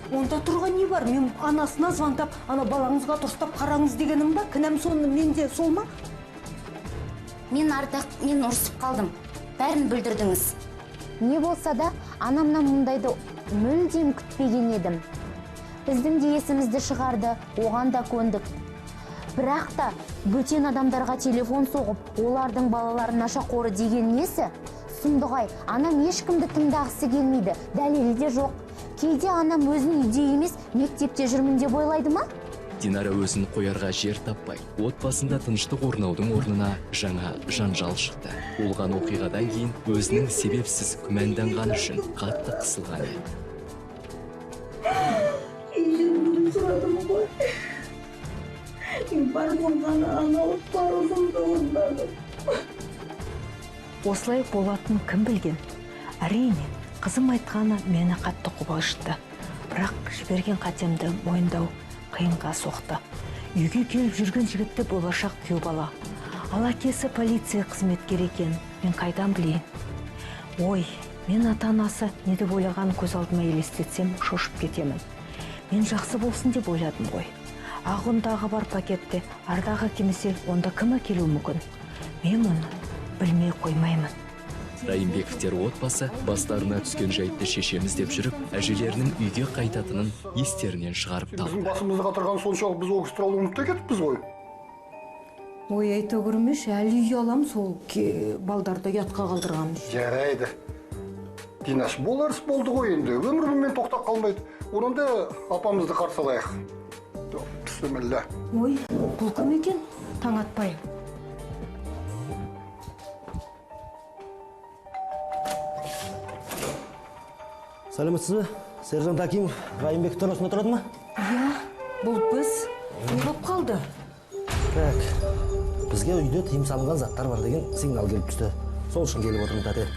Онда тұрған не бар? Мен анасына звондап, ана балаңызға дұрыстап қараңыз дегенім ба? Кінәм соны менде сол ма? Мен ұрсып қалдым. Бәрін бүлдірдіңіз. Не болса да, анамнан мұндайды мүлдем күтпеген едім. Біздің де есімізді шығарды, оған да көндік. Бірақ та бөтен адамдарға телефон соғып, олардың балаларын нашақоры деген несі? Сұмдығай, анам ешкімді тыңдағысы келмейді, дәлелі де жоқ. Кейде анам өзін үйде емес, мектепте жүрмін деп ойлайды ма? Динара өзін қоярға жер таппай, отбасында тыныштық орнаудың орнына жаңа жанжал шықты. Болған оқиғадан кейін өзінің себепсіз күмәнданғаны үшін қатты қысылған еді. Сұрадым ғой. Бар болғаны аналық парызымды орындадым. Осылай болатын кім білген? Әрине, қызым айтқаны мені қатты қобалжытты. Бірақ жіберген қатемді мойындау қиынға соқты. Үйге келіп жүрген жігітті болашақ күйеу бала. Ал әкесі полиция қызметкері екен, мен қайдан білейін? Ой, мен ата-анасы не деп ойлағанын көз алдыма елестетсем, шошып кетемін. Мен жақсы болсын деп ойладым ғой. Ағындағы бар пакетте ардағы кемесе, онда кім әкелуі мүмкін? Мен оны білмей қоймаймын. Райымбековтер отбасы бастарына түскен жайтты шешеміз деп жүріп, әжелерінің үйге қайтатынын естерінен шығарып Біздің талды. басымызға тұрған соншалық біз ол кісі туралы ұмытып кетіппіз ғой. Ой, айта көрмеш, әлі үй алам сол балдарды ұятқа қалдырғам. Жарайды. Динаш, боларыс болды ғой енді. Өміріммен тоқтап қалмайды. Онда апамызды қарсы алайық. Бісміллә. Ой, бұл кім екен? Таң атпай. Сәлеметсіз бе? Сержант Акимов, Райымбековтер осында тұрады ма? Иә, бұл біз. Не болып қалды? Так, бізге үйде тыйым салынған заттар бар деген сигнал келіп түсті. Сол үшін келіп отырмын, тәте.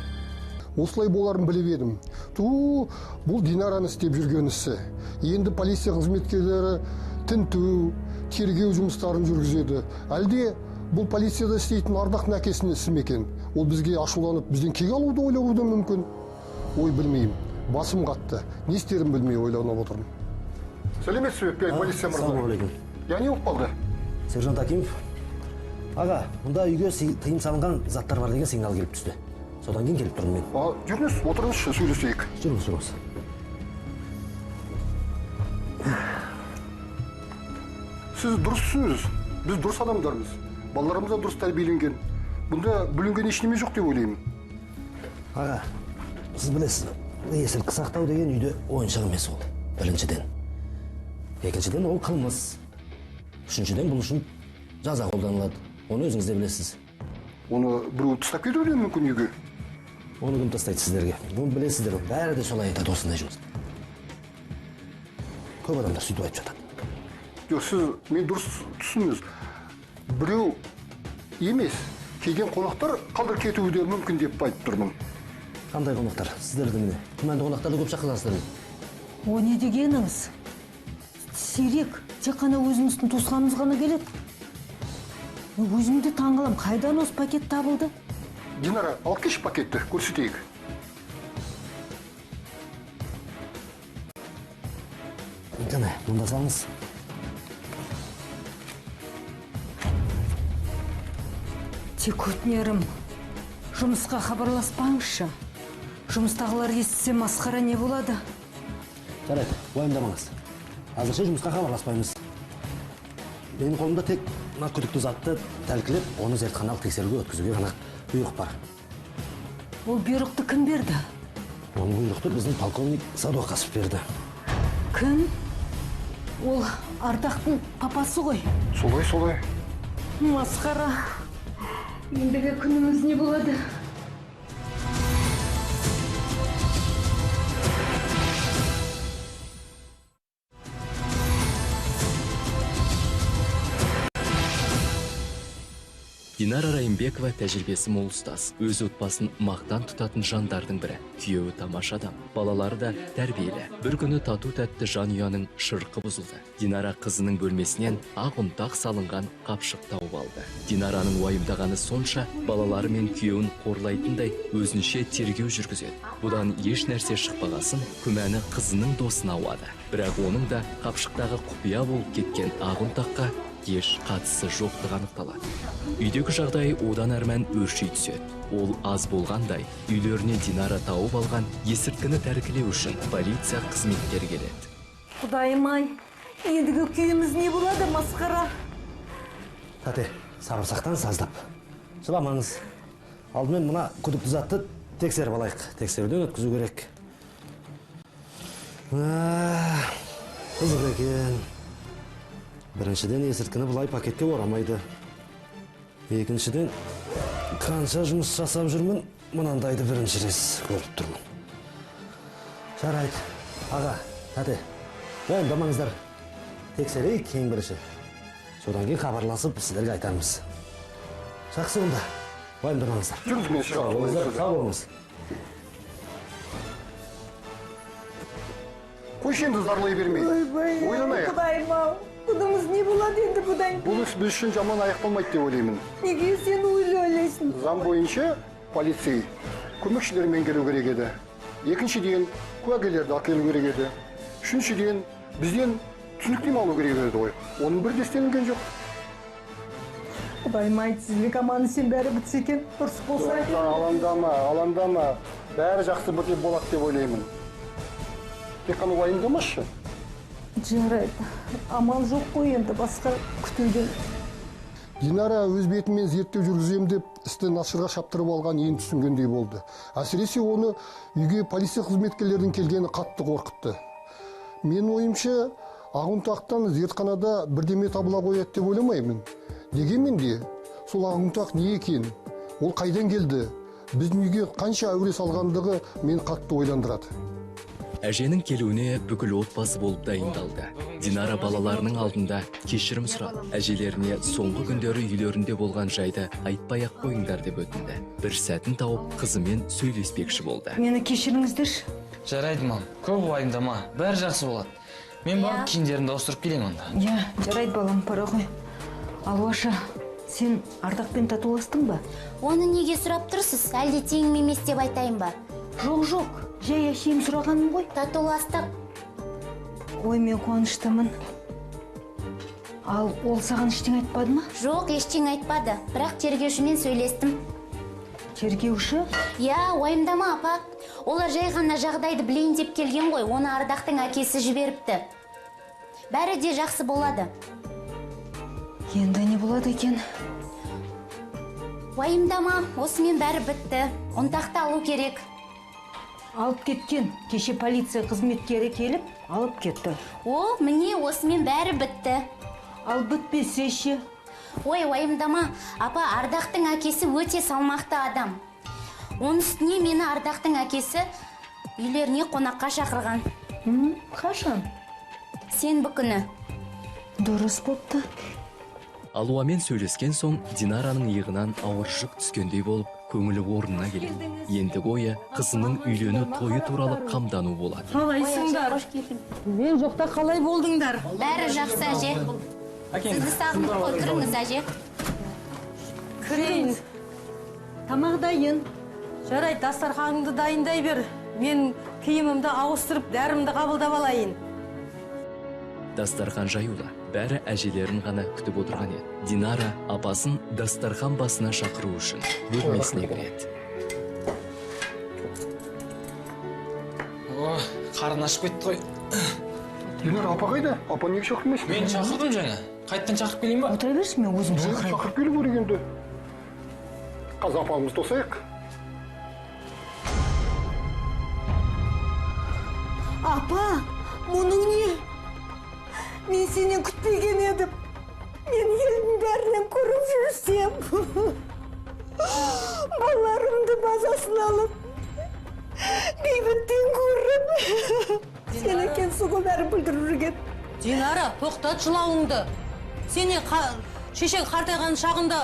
Осылай боларын біліп едім. Бұл Динараны істеп жүрген ісі. Енді полиция қызметкерлері тінту, тергеу жұмыстарын жүргізеді. Әлде бұл полицияда істейтін Ардақтың әкесінің ісі ме екен? Ол бізге ашуланып, бізден кек алуды ойлауы да мүмкін. Ой, білмеймін. Басым қатты. Не істерін білмей ойланып отырмын. Сәлеметсіз бе, полиция мырза? Ассалаумағалейкум. Я не болып қалды? Сержант Акимов, аға, мұнда үйге тыйым салынған заттар бар деген сигнал келіп түсті. Содан кейін келіп тұрмын мен. Жүріңіз, отырыңызшы, сөйлесейік. Жүріңіз. Сіз дұрыс түсініңіз. Біз дұрыс адамдармыз. Балаларымыз да дұрыс тәрбиеленген. Бұнда бүлінген ештеме жоқ деп ойлаймын. Аға, сіз білесіз, есірткі сақтау деген үйде ойыншық емес ол. Біріншіден. Екіншіден ол қылмыс. Үшіншіден бұл үшін жаза қолданылады. Оны өзіңіз де білесіз. Оны біреу тастап кетуі де мүмкін үйге. Оны кім тастайды сіздерге? Бұны білесіздер, бәрі де солай айтады осындай жұмыс. Көп адамдар сөйтіп айтып жатады. Жоқ, сіз мен дұрыс түсініңіз. Біреу емес, келген қонақтар қалдыр кетуі де мүмкін деп айтып тұрмын. Қандай қонақтар? Сіздерді міне. Күмәнді қонақтарды көп шақырасыздар ме? О не дегеніңіз? Сирек, тек қана өзіміздің туысқанымыз ғана келеді. Өзімді таңғалам, қайдан осы пакет табылды? Динара, алып келші пакетті, көрсетейік. Кәне, мұнда салыңыз. Тек өтінерім, жұмысқа хабарласпаңызшы. Жұмыстағылар естісе масқара не болады? Жарайды, уайымдамаңыз. Әзірше жұмысқа хабарласпаймыз. Менің қолымда тек мына күдікті затты тәлкілеп, оны зертханалық тексеруге өткізуге ғана бұйрық бар. Ол бұйрықты кім берді? Оның бұйрықты біздің полковник Садуақасов берді. Кім? Ол Ардақтың папасы ғой. Солай. Масқара. Ендігі күніміз не болады? Динара Райымбекова тәжірибесі мол ұстаз. Өз отбасын мақтан тұтатын жандардың бірі. Күйеуі тамаша адам. Балалары да тәрбиелі. Бір күні тату тәтті жанұяның шырқы бұзылды. Динара қызының бөлмесінен ақ ұнтақ салынған қапшық тауып алды. Динараның уайымдағаны сонша, балалары мен күйеуін қорлайтындай өзінше тергеу жүргізеді. Бұдан еш нәрсе шықпағасын, күмәні қызының досына ауады. Бірақ оның да қапшықтағы құпия болып кеткен ақ ұнтаққа еш қатысы жоқтығы анықталады. Үйдегі жағдай одан әрмән өрши түседі. Ол аз болғандай, үйлеріне Динара тауып алған есірткіні тәркілеу үшін полиция қызметкері келеді. Құдайым-ай, ендігі күйіміз не болады, масқара? Тәте, сабыр сақтаңыз аздап. Жыламаңыз. Алдымен мына күдікті затты тексеріп алайық. Тексеруден өткізу керек. Қызық екен. Біріншіден есірткіні бұлай пакетке орамайды. Екіншіден, қанша жұмыс жасап жүрмін, мұнандайды бірінші рет көріп тұрмын. Жарайды. Аға, тәте, уайымдамаңыздар. Тексерейік ең бірінші. Содан кейін хабарласып сіздерге айтамыз. Жақсы онда. Уайымдамаңыздар. Жүріңіз, мен шыға. Сау болыңыз. Қойшы енді зарлай бермей. Ойланайық. Құдайым-ау, бұнымыз не болады енді бұдан? Бұл іс біз үшін жаман аяқталмайды деп ойлаймын. Неге сен ойлайсың? Заң бойынша полицей көмекшілермен келу керек еді. Екіншіден, куәгерлерді әкелу керек еді. Үшіншіден, бізден түсініктеме алу керек еді ғой. Оның бір де істелінген жоқ. Құдайым-ай, тізілік аманы сен бәрі бітсе екен, дұрыс болса екен. Алаңдама. Бәрі жақсы бітіп болады деп ойлаймын. Тек қана уайымдамашы. Жарайды, амал жоқ қой енді басқа күтуден. Динара өз бетімен зерттеу жүргізем деп істі нашырға шаптырып алған ең түсінгендей болды. Әсіресе оны үйге полиция қызметкерлердің келгені қатты қорқытты. Мен ойымша, ақ-ұнтақтан зертханада бірдеме табыла қояды деп ойламаймын. Дегенмен де, сол ақ-ұнтақ не екен? Ол қайдан келді? Біздің үйге қанша әуре салғандығы мен қатты ойландырады. Әженің келуіне бүкіл отбасы болып дайындалды. Динара балаларының алдында кешірім сұрады. Әжелеріне соңғы күндері үйлерінде болған жайды айтпай-ақ қойыңдар деп өтінді. Бір сәтін тауып қызымен сөйлеспекші болды. Мені кешіріңіздерші. Жарайды, мам. Көп уайымдама. Бәрі жақсы болады. Мен барып киімдерімді ауыстырып келемін онда. Жарайды балам, пара ғой. Алуаша, сен Ардақпен татуластың ба? Оны неге сұрап тұрсыз? Әлде теңім емес деп айтайын ба? Жоқ, жай әшейін сұрағаным ғой. Татуластық. Ой, мен қуаныштымын. Ал ол саған ештеңе айтпады ма? Жоқ, ештеңе айтпады. Бірақ тергеушімен сөйлестім. Тергеуші? Уайымдама, апа. Олар жай ғана жағдайды білейін деп келген ғой. Оны Ардақтың әкесі жіберіпті. Бәрі де жақсы болады. Енді не болады екен? Уайымдама, осымен бәрі бітті. Ұнтақты алу керек. Алып кеткен. Кеше полиция қызметкері келіп, алып кетті. Міне осымен бәрі бітті. Ал бітпесе ше? Ой, уайымдама. Апа, Ардақтың әкесі өте салмақты адам. Оның үстіне мені Ардақтың әкесі үйлеріне қонаққа шақырған. Қашан? Сенбі күні. Дұрыс бопты. Алуамен сөйлескен соң Динараның иығынан ауыр жүк түскендей болып, көңілі орнына келеді. Ендігі ойы қызының үйлену тойы туралы қамдану болады. Қалайсыңдар? Мен жоқта қалай болдыңдар? Бәрі жақсы, әже. Сізді сағындық қой, кіріңіз, әже. Кірейін. Тамақ дайын. Жарай, дастарханыңды дайындай бер. Мен киімімді ауыстырып, дәрімді қабылдап алайын. Дастархан жаюда бәрі әжелерін ғана күтіп отырған еді. Динара апасын дастархан басына шақыру үшін бөлмесіне кіреді. Қарын ашып кетті ғой. Динара апа қайда? Апа неге шақырмайсың? Мен шақырдым жаңа. Қайттан шақырып келейін ба? Отыра берші, мен өзім шақырайын. Шақырып келу керек енді. Қазір апамызды тосайық. Апа, мұның не? Мен сенен күтпеген едім. Мен елдің бәрінен көріп жүрсем. Балаларымды базасын алып, бейбіттен көріп. Сен екен суға бәрін бүлдіріп жүрген. Динара, тоқтат жылауыңды. Сені шешең қартайған шағында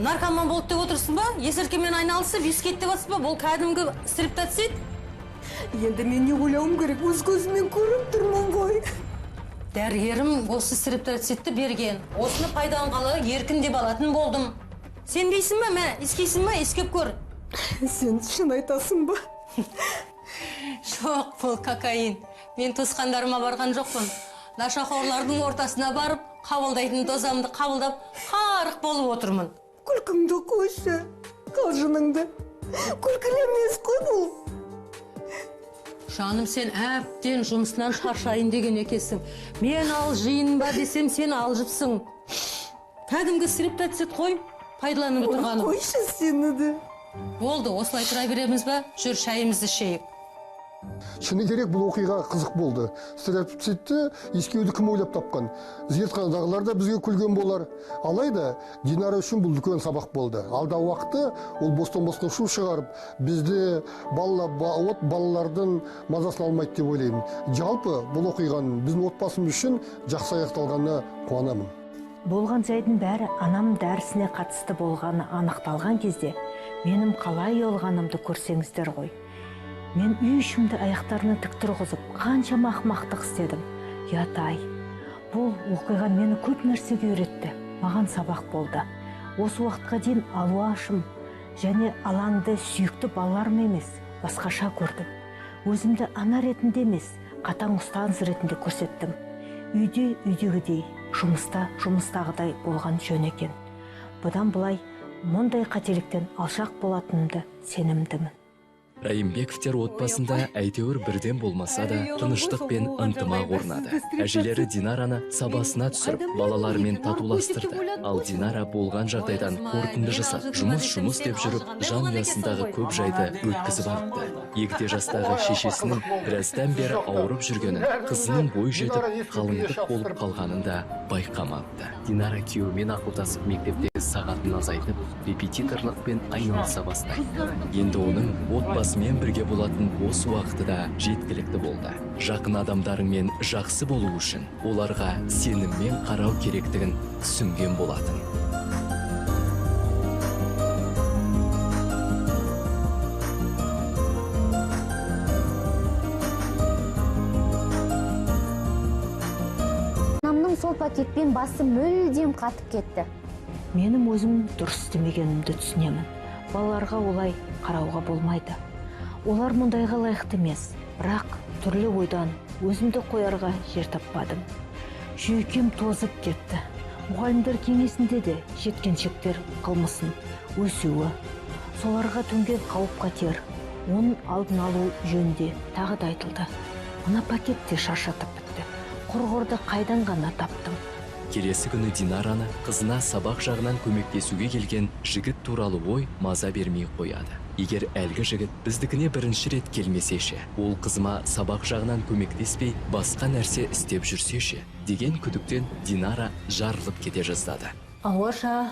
наркоман болып деп отырсың ба? Есірткімен айналысып, ескет деп отырсың ба? Бұл кәдімгі стриптоцид. Енді мен не ойлауым керек? Өз көзіммен көріп тұрмын ғой. Дәрігерім осы стриптоцидті берген. Осыны пайдаланғалы еркін деп алатын болдым. Сен дейсің ба? Мә, ескейсің ба? Ескеп көр. Сен шын айтасың ба? Жоқ, бұл кокаин. Мен туысқандарыма барған жоқпын. Нашақорлардың ортасына барып, қабылдайтын дозамды қабылдап, қарық болып отырмын. Күлкіңді қойшы, қалжыңыңды. Күлкілі емес қой бұл. Жаным, сен әбден жұмысынан шаршайын деген екесің. Мен алжиын ба десем, сен алжыпсың. Кәдімгі стриптоцид қой, пайдаланып отырғаным. Қойшы сені де. Болды, осылай тұра береміз ба? Жүр, шайымызды ішейік. Шыны керек, бұл оқиға қызық болды. Стриптоцидті ескеуді кім ойлап тапқан? Зертханадағылар да бізге күлген болар. Алайда Динара үшін бұл үлкен сабақ болды. Алда уақытты ол бостан-босқа шу шығарып, бізді балалардың мазасын алмайды деп ойлаймын. Жалпы бұл оқиғаның біздің отбасымыз үшін жақсы аяқталғанына қуанамын. Болған жайдың бәрі анам дәрісіне қатысты болғаны анықталған кезде менің қалай ұйалғанымды көрсеңіздер ғой. Мен үй ішімді аяқтарына тік тұрғызып, қаншама ақымақтық істедім. Ятай. Бұл оқиға мені көп нәрсеге үйретті. Маған сабақ болды. Осы уақытқа дейін алуашым және алаңды сүйікті балаларым емес, басқаша көрдім. Өзімді ана ретінде емес, қатаң ұстаз ретінде көрсеттім. Үйде үйдегідей, жұмыста жұмыстағыдай болған жөн екен. Бұдан былай мұндай қателіктен алшақ болатынымды сенімдімін. Райымбековтер отбасында әйтеуір бірден болмаса да тыныштық пен ынтымақ орнады. Әжелері Динараны сабасына түсіріп, балаларымен татуластырды. Ал Динара болған жағдайдан қорытынды жасап, жұмыс деп жүріп, жан ұясындағы көп жайды өткізіп алыпты. Егде жастағы шешесінің біраздан бері ауырып жүргенін, қызының бой жетіп, қалыңдық болып қалғанын да байқамапты. Динара күйеуімен ақылдасып, мектепте сағатын азайтып, репетиторлықпен айналыса бастайды. Енді оның отбасымен бірге болатын бос уақыты да жеткілікті болды. Жақын адамдарыңмен жақсы болу үшін оларға сеніммен қарау керектігін түсінген болатын. Анамның сол пакетпен басы мүлдем қатып кетті. Менің өзім дұрыс істемегенімді түсінемін. Балаларға олай қарауға болмайды. Олар мұндайға лайықты емес, бірақ түрлі ойдан өзімді қоярға жер таппадым. Жүйкем тозып кетті. Мұғалімдер кеңесінде де жеткіншектер қылмысын өсуі, соларға төнген қауіп-қатер, оның алдын алу жөнінде тағы да айтылды. Мына пакетте шаршатып бітті. Құрғырды қайдан ғана таптым. Келесі күні Динараны қызына сабақ жағынан көмектесуге келген жігіт туралы ой маза бермей қояды. Егер әлгі жігіт біздікіне бірінші рет келмесеше, ол қызыма сабақ жағынан көмектеспей, басқа нәрсе істеп жүрсеше, деген күдіктен Динара жарылып кете жаздады. Ауаша,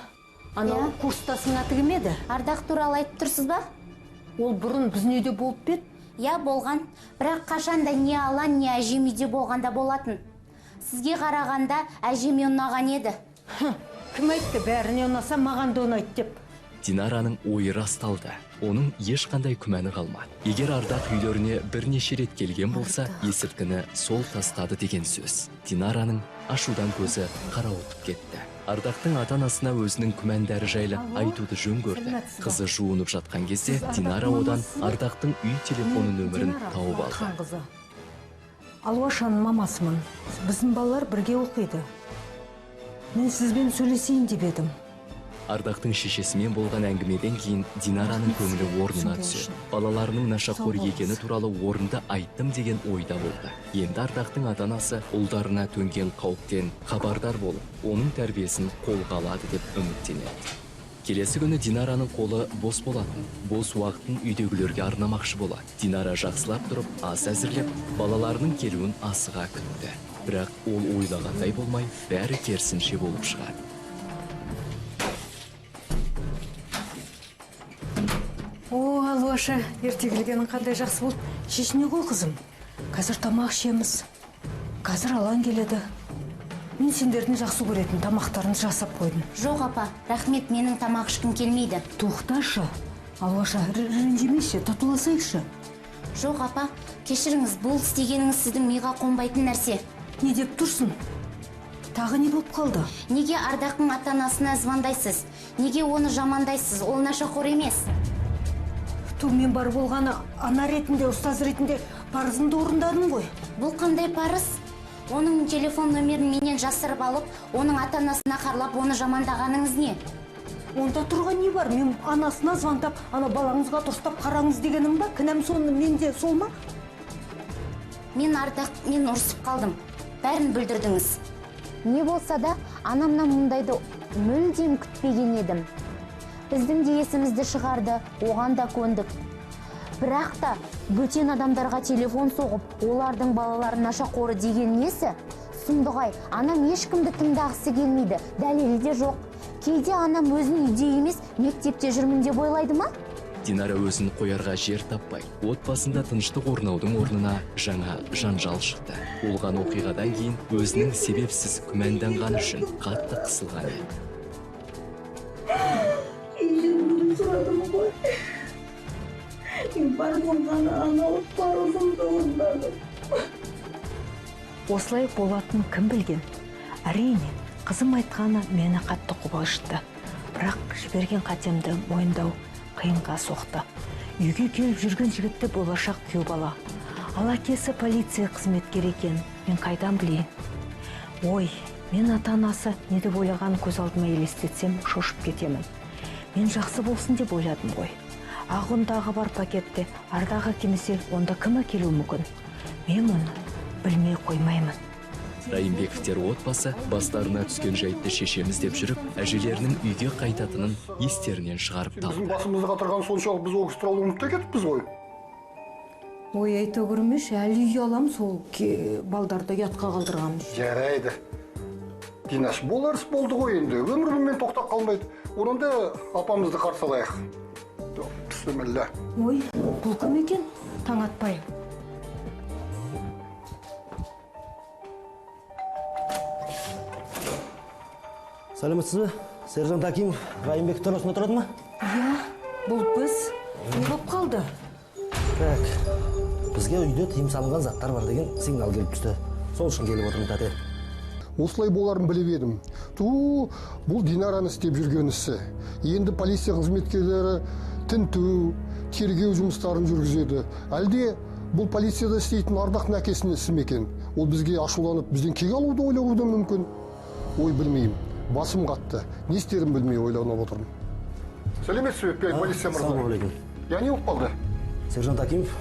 анау курстасың аты кім еді? Ардақ туралы айтып тұрсыз ба? Ол бұрын біздің үйде болып бет? Я, болған. Бірақ қашанда не алан, не әжем үйде болғанда болатын. Сізге қарағанда әжеме ұнаған еді. Кім айтты бәріне ұнаса маған да ұнайды деп? Динараның ойы расталды. Оның ешқандай күмәні қалмады. Егер Ардақ үйлеріне бірнеше рет келген болса, есірткіні сол тастады деген сөз. Динараның ашудан көзі қарауытып кетті. Ардақтың ата-анасына өзінің күмәндары жайлы айтуды жөн көрді. Қызы жуынып жатқан кезде Динара одан Ардақтың үй телефоны нөмірін тауып алды. Алуашаның мамасымын. Біздің балалар бірге оқиды. Мен сізбен сөйлесейін деп едім. Ардақтың шешесімен болған әңгімеден кейін Динараның көңілі орнына түседі. Балаларының нашақор екені туралы орынды айттым деген ойда болды. Енді Ардақтың ата-анасы ұлдарына төнген қауіптен хабардар болып, оның тәрбиесін қолға алады деп үміттенеді. Келесі күні Динараның қолы бос болады. Бос уақытын үйдегілерге арнамақшы болады. Динара жақсылап тұрып, ас әзірлеп, балаларының келуін асыға күтті. Бірақ ол ойлағандай болмай, бәрі керісінше болып шығады. О, Алуаша, ерте келгенің қандай жақсы болды. Шешіне ғой қызым. Қазір тамақ ішеміз. Қазір алаң келеді. Мен сендердің жақсы көретін тамақтарын жасап қойдым. Жоқ апа, рахмет, менің тамақ ішкім келмейді. Тоқташы. Алуаша, ренжімеші, татуласайықшы. Жоқ апа, кешіріңіз, бұл істегеніңіз сіздің миға қонбайтын нәрсе. Не деп тұрсың? Тағы не болып қалды? Неге Ардақтың ата-анасына звондайсыз? Неге оны жамандайсыз? Ол нашақор емес. Мен бар болғаны ана ретінде, ұстаз ретінде парызымды орындадым ғой. Бұл қандай парыз? Оның телефон нөмерін менен жасырып алып, оның ата-анасына қарлап, оны жамандағаныңыз не? Онда тұрған не бар? Мен анасына звондап, ана балаңызға дұрыстап қараңыз дегенім ба? Кінәм соны менде сол ма? Мен ұрсып қалдым. Бәрін бүлдірдіңіз. Не болса да, анамнан мұндайды мүлдем күтпеген едім. Біздің де есімізді шығарды, оған да көндік. Бірақ та бөтен адамдарға телефон соғып, олардың балаларын нашақоры деген несі? Сұмдығай, анам ешкімді тыңдағысы келмейді, дәлелі де жоқ. Кейде анам өзін үйде емес, мектепте жүрмін деп ойлайды ма? Динара өзін қоярға жер таппай, отбасында тыныштық орнаудың орнына жаңа жанжал шықты. Болған оқиғадан кейін өзінің себепсіз күмәнданғаны үшін қатты қысылған еді. Кешірімді сұрадым ғой. Мен бар болғаны аналық парызымды орындадым. Осылай болатын кім білген? Әрине, қызым айтқаны мені қатты қобалжытты. Бірақ жіберген қатемді мойындау қиынға соқты. Үйге келіп жүрген жігітті болашақ күйеу бала. Ал әкесі полиция қызметкері екен, мен қайдан білейін? Ой, мен ата-анасы не деп ойлағанын көз алдыма елестетсем, шошып кетемін. Мен жақсы болсын деп ойладым ғой. Ағындағы бар пакетте Ардағы келмесе, онда кім әкелуі мүмкін? Мен оны білмей қоймаймын. Райымбековтер отбасы бастарына түскен жайтты шешеміз деп жүріп, әжелерінің үйге қайтатынын естерінен шығарып Біздің талды. басымызды қатырған соншалық біз ол кісі туралы ұмытып кетіппіз ғой. Ой, айта көрмеш, әлі үй алам сол балдарды ұятқа қалдырғанмыз. Жарайды. Динаш, боларыс болды ғой енді. Өміріммен тоқтап қалмайды. Онда апамызды қарсы алайық. Бісміллә. Ой, бұл кім екен? Таң атпай. Сәлеметсіз бе? Сержант Акимов, Райымбековтер осында тұрады ма? Иә, бұл біз. Не болып қалды? Так, бізге үйде тыйым салынған заттар бар деген сигнал келіп түсті. Сол үшін келіп отырмын, тәте. Осылай боларын біліп едім. Бұл Динараны істеп жүрген ісі. Енді полиция қызметкерлері тінту, тергеу жұмыстарын жүргізеді. Әлде бұл полицияда істейтін Ардақтың әкесінің ісі ме екен? Ол бізге ашуланып, бізден кек алуды ойлауы да мүмкін. Ой, білмеймін. Басым қатты. Не істерін білмей ойланып отырмын. Сәлеметсіз бе, полиция мырза? Ассалаумағалейкум. Я не болып қалды? Сержант Акимов.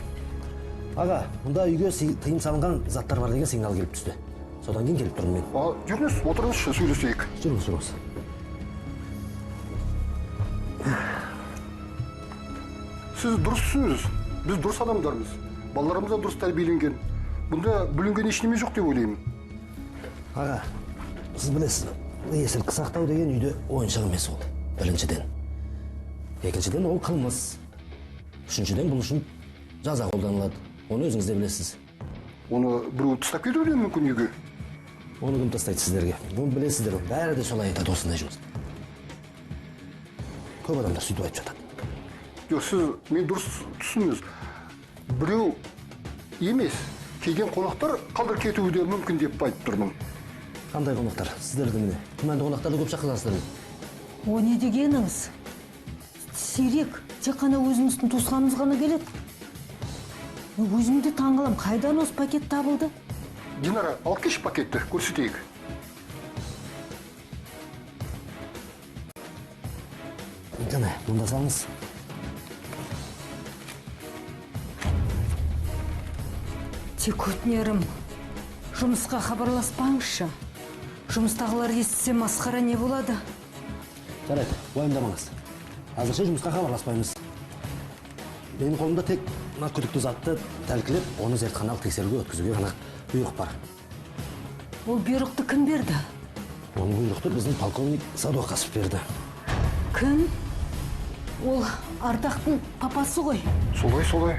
Аға, мұнда үйге тыйым салынған заттар бар деген сигнал келіп түсті. Содан кейін келіп тұрмын мен. Жүріңіз, отырыңызшы, сөйлесейік. Жүріңіз. Сіз дұрыс түсініңіз. Біз дұрыс адамдармыз. Балаларымыз да дұрыс тәрбиеленген. Бұнда бүлінген ештеме жоқ деп ойлаймын. Аға, сіз білесіз, есірткі сақтау деген үйде ойыншық емес ол. Біріншіден. Екіншіден ол қылмыс. Үшіншіден бұл үшін жаза қолданылады. Оны өзіңіз де білесіз. Оны біреу тастап кетуі мүмкін үйге. Оны кім тастайды сіздерге? Бұны білесіздер, бәрі де солай айтады осындай жұмыс. Көп адамдар сөйтіп айтып жатады. Жоқ, сіз мен дұрыс түсініңіз. Біреу емес, келген қонақтар қалдыр кетуі де мүмкін деп айтып тұрмын. Қандай қонақтар? Сіздерді міне. Күмәнді қонақтарды көп шақырасыздар. О не дегеніңіз? Сирек, тек қана өзіміздің туысқанымыз ғана келеді. Өзімді таңғалам, қайдан осы пакет табылды? Динара, алып келші пакетті, көрсетейік. Кәне, мұнда салыңыз. Тек өтінерім, жұмысқа хабарласпаңызшы. Жұмыстағылар естісе масқара не болады? Жарайды, уайымдамаңыз. Әзірше жұмысқа хабарласпаймыз. Менің қолымда тек күдікті затты тәлкілеп, оны зертханалық тексеруге өткізуге ғана бұйрық бар. Ол бұйрықты кім берді? Оның бұйрықты біздің полковник Садуақасов берді. Кім? Ол Ардақтың папасы ғой. Солай.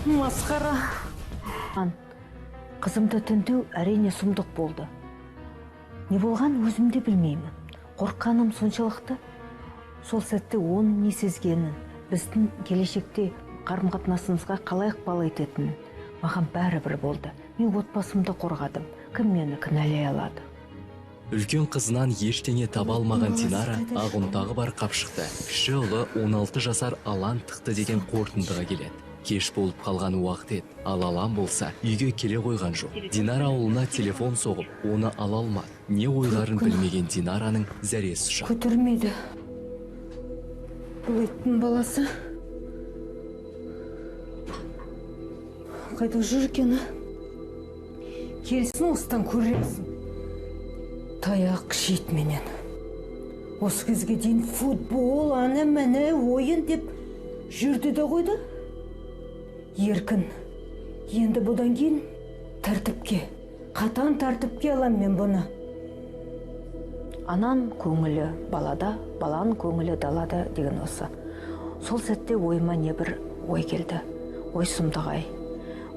Масқара. Қызымды түндеу әрине сұмдық болды. Не болған өзімде білмеймін. Қорққаным соншалықты. Сол сәтте оның не сезгенін, біздің келешекте қарым-қатынасымызға қалай ықпал ететінін маған бәрібір болды. Мен отбасымды қорғадым. Кім мені кінәлай алады? Үлкен қызынан ештеңе таба алмаған Динара ағымдағы бар қапшықты. Кіші ұлы 16 жасар Алан тықты деген қорытындыға келеді. Кеш болып қалған уақыт еді, ал Алан болса үйге келе қойған жоқ. Динара ауылына телефон соғып, оны ала алмады. Не ойларын білмеген Динараның зәресі ұшады. Көтермейді. Бұл иттің баласы. Қайда жүр екені? Келсін, осыдан көресің. Таяқ жейді менен. Осы кезге дейін футбол, ана-міне, ойын деп жүрді де қойды. Еркін. Енді бұдан кейін тәртіпке, қатаң тәртіпке алам мен бұны. Анан көңілі балада, баланың көңілі далада деген осы. Сол сәтте ойыма не бір ой келді. Ой сұмдық-ай.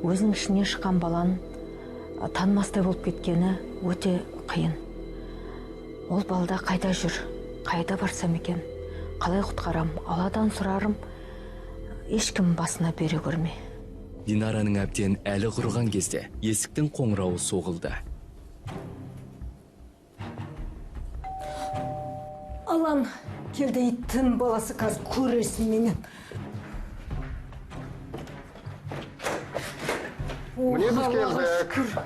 Өзінің ішіне шыққан баланың танымастай болып кеткені өте қиын. Ол балда қайда жүр, қайда барсам екен, қалай құтқарам, Алладан сұрарым, ешкім басына бере көрме. Динараның әбден әлі құрған кезде есіктің қоңырауы соғылды. Алан келді, иттің баласы, қазір көресің менен. Міне біз келдік.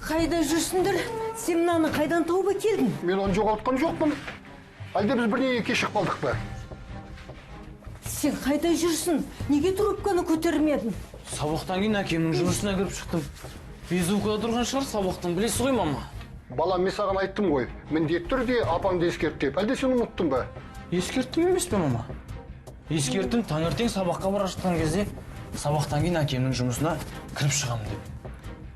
Қайда жүрсіңдер? Сен мынаны қайдан тауып келдің? Мен оны жоғалтқан жоқпын. Әлде біз бірнеге кешік қалдық па? Сен қайда жүрсің? Неге трубканы көтермедің? Сабақтан кейін әкемнің жұмысына кіріп шықтым. Безукада тұрған шығар сабақтан, білесіз ғой, мама? Балам, мен саған айттым ғой. Міндетті түрде апаңды ескерт деп. Әлде сен ұмыттың ба? Ескерттім емес пе, мама? Ескерттім, таңертең сабаққа бара жатқан кезде сабақтан кейін әкемнің жұмысына кіріп шығамын деп.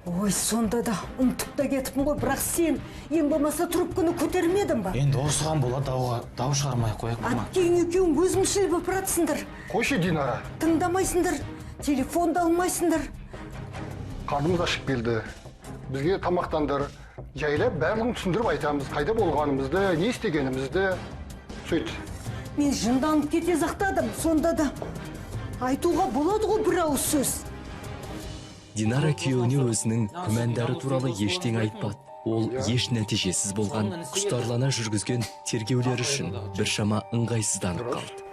Ой, сонда да ұмытып та кетіппін ғой, бірақ сен ең болмаса трубканы көтермедің ба? Енді осыған бола дау шығармай қояйық, мама. Әттең екеуің өзімшіл болып жатсыңдар. Қойшы, Динара. Тыңдамайсыңдар, телефонды алмайсыңдар. Қарнымыз ашып келді. Бізге тамақтандар. Жайлап барлығын түсіндіріп айтамыз, қайда болғанымызды, не істегенімізді. Сөйт. Мен жынданып кете сақтадым, сонда да айтуға болады ғой бір ауыз сөз. Динара күйеуіне өзінің күмәндары туралы ештеңе айтпады. Ол еш нәтижесіз болған, құштарлана жүргізген тергеулер үшін біршама ыңғайсызданып қалды.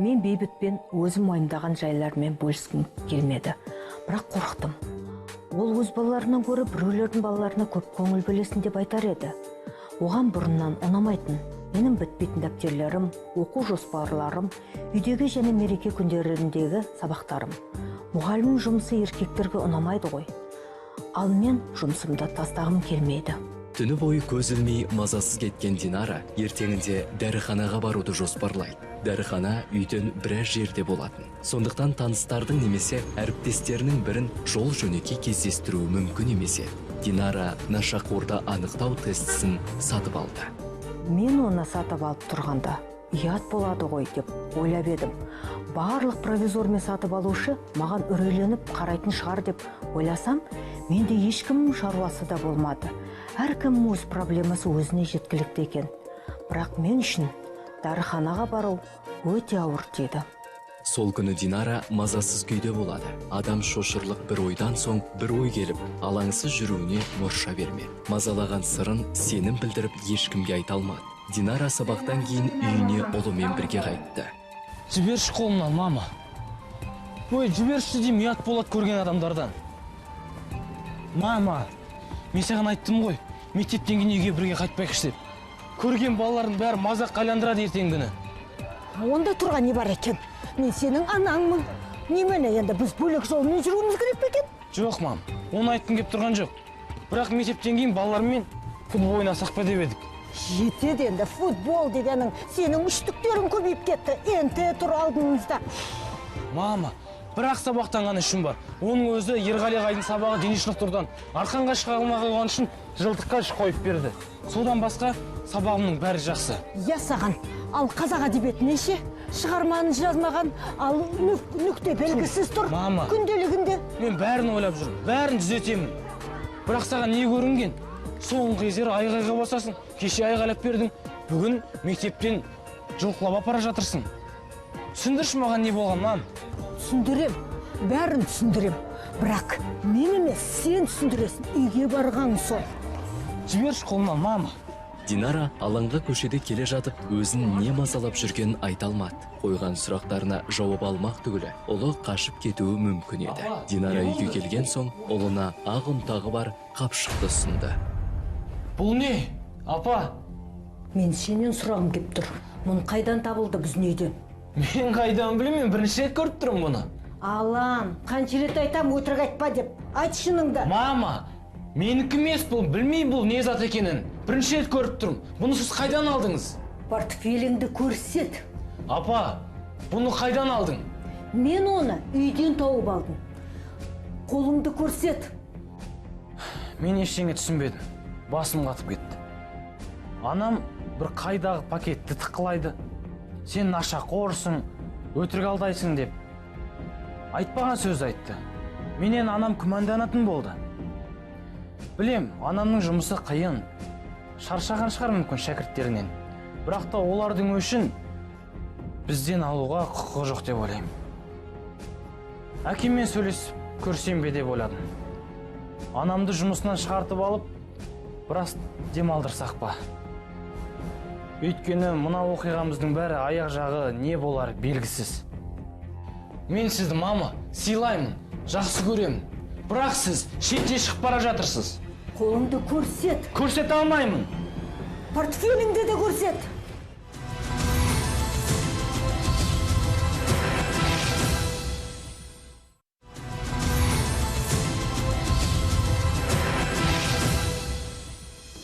Мен бейбітпен өзім уайымдаған жайлармен бөліскім келмеді. Бірақ қорықтым. Ол өз балаларынан көріп, біреулердің балаларына көп көңіл бөлесін деп айтар еді. Оған бұрыннан ұнамайтын. Менің бітпейтін дәптерлерім, оқу жоспарларым, үйдегі және мереке күндеріндегі сабақтарым. Мұғалімнің жұмысы еркектерге ұнамайды ғой. Ал мен жұмысымда тастағым келмейді. Түні бойы көз ілмей мазасыз кеткен Динара ертеңінде дәріханаға баруды жоспарлайды. Дәріхана үйден біраз жерде болатын. Сондықтан таныстардың немесе әріптестерінің бірін жол жөнекей кездестіруі мүмкін емес еді. Динара нашақорда анықтау тестісін сатып алды. Мен оны сатып алып тұрғанда ұят болады ғой деп ойлап едім. Барлық провизор мен сатып алушы маған үрейленіп қарайтын шығар деп ойласам, Менде ешкімнің шаруасы да болмады. Әркім өз проблемасы өзіне жеткілікті екен. Бірақ мен үшін дәріханаға бару өте ауыр тиді. Сол күні Динара мазасыз күйде болады. Адам шошырлық бір ойдан соң бір ой келіп, алаңсыз жүруіне мұрша берме. Мазалаған сырын сенім білдіріп ешкімге айта алмады. Динара сабақтан кейін үйіне ұлымен бірге қайтты. Жіберші қолымнан, мама. Ой, жіберші дейм, ұят болады көрген адамдардан. Мама, мен саған айттым ғой, мектептен кейін үйге бірге қайтпайықшы деп. Көрген балалардың бәрі мазақ қайландырады ертең күні. Онда тұрған не бар екен? Мен сенің анаңмын. Немене енді біз бөлек жолмен жүруіміз керек пе екен? Жоқ, мам, оны айтқым кеп тұрған жоқ. Бірақ мектептен кейін балалармен футбол ойнасақ па деп едік. Жетеді енді, футбол дегенің сенің үштіктерің көбейіп кетті. Енте тұр алдыңызда. Мама, бірақ сабақтан ғана үшін бар. Оның өзі Ерғали ағайдың сабағы дене шынықтырудан арқанға шыға алмай қойған үшін жылдыққа қойып берді. Содан басқа сабағымның бәрі жақсы. Я саған, ал қазақ әдебиетінен ше? Шығарманы жазмаған, ал нүкте белгісіз тұр. Мама, күнделігінде. Мен бәрін ойлап жүрмін, бәрін түзетемін. Бірақ саған не көрінген? Соңғы кездері айғайға басасың, кеше айғайлап бердің, бүгін мектептен жұлқылап апара жатырсың. Түсіндірші маған не болған, мам? Түсіндірем, бәрін түсіндірем. Бірақ мен емес, сен түсіндіресің, үйге барған сол. Жіберші қолымнан, мама. Динара алаңға көшеде келе жатып, өзін не мазалап жүргенін айта алмады. Қойған сұрақтарына жауап алмақ түгілі, ұлы қашып кетуі мүмкін еді. Динара үйге келген соң, ұлына ақ ұнтағы бар қапшықты ұсынды. Бұл не, апа? Мен сенен сұрағым кеп тұр. Мұн қайдан табылды біздің үйден? Мен қайдан білемін, бірінші рет көріп тұрмын бұны. Алан, қанша рет айтам, өтірік айтпа деп. Айт шыныңды. Мама, менікі емес бұл, білмей бұл не зат екенін. Бірінші рет көріп тұрмын. Бұны сіз қайдан алдыңыз? Портфеліңді көрсет. Апа, бұны қайдан алдың? Мен оны үйден тауып алдым. Қолыңды көрсет. Мен ештеңе түсінбедім. Басым қатып кетті. Анам бір қайдағы пакетті тықылайды. Сен нашақорсың, өтірік алдайсың деп. Айтпаған сөз айтты. Менен анам күмәнданатын болды. Білем, анамның жұмысы қиын. Шаршаған шығар мүмкін шәкірттерінен. Бірақ та олардың үшін бізден алуға құқығы жоқ деп ойлаймын. Әкеммен сөйлесіп көрсем бе деп ойладым. Анамды жұмысынан шығартып алып, біраз демалдырсақ па. Өйткені мына оқиғамыздың бәрі аяқ жағы не болар белгісіз. Мен сізді, мама, сыйлаймын, жақсы көремін. Бірақ сіз шетте шығып бара жатырсыз. Қолыңды көрсет. Көрсете алмаймын. Портфеліңді де көрсет.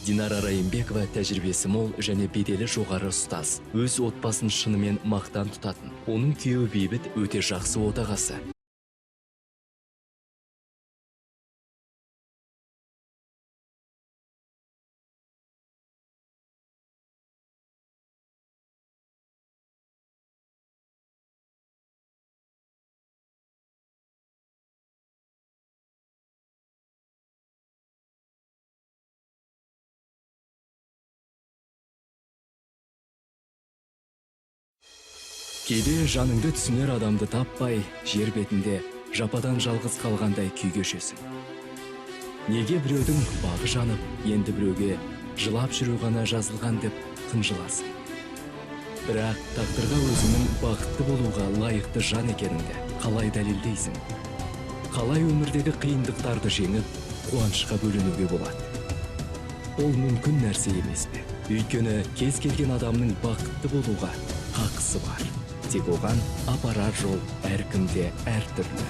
Динара Райымбекова тәжірибесі мол және беделі жоғары ұстаз. Өз отбасын шынымен мақтан тұтатын. Оның күйеуі Бейбіт өте жақсы отағасы. Кейде жаныңды түсінер адамды таппай, жер бетінде жападан жалғыз қалғандай күй кешесің. Неге біреудің бағы жанып, енді біреуге жылап жүру ғана жазылған деп қынжыласың. Бірақ тағдырға өзінің бақытты болуға лайықты жан екеніңді қалай дәлелдейсің? Қалай өмірдегі қиындықтарды жеңіп, қуанышқа бөленуге болады? Ол мүмкін нәрсе емес пе? Өйткені кез келген адамның бақытты болуға хақысы бар. Тек оған апарар жол әркімде әртүрлі.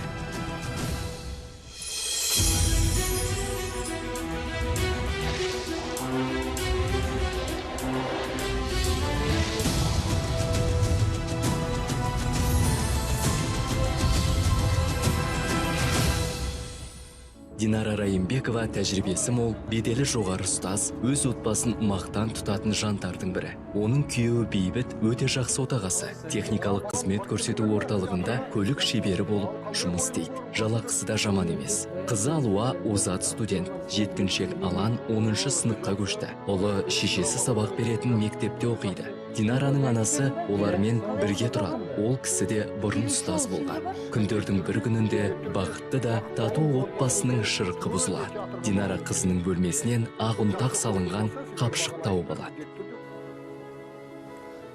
Динара Райымбекова тәжірибесі мол, беделі жоғары ұстаз, өз отбасын мақтан тұтатын жандардың бірі. Оның күйеуі Бейбіт өте жақсы отағасы. Техникалық қызмет көрсету орталығында көлік шебері болып жұмыс істейді. Жалақысы да жаман емес. Қызы Алуа озат студент, жеткіншек Алан 10-шы сыныпқа көшті. Ұлы шешесі сабақ беретін мектепте оқиды. Динараның анасы олармен бірге тұрады. Ол кісі де бұрын ұстаз болған. Күндердің бір күнінде бақытты да тату отбасының шырқы бұзылады. Динара қызының бөлмесінен ақ ұнтақ салынған қапшық тауып алады.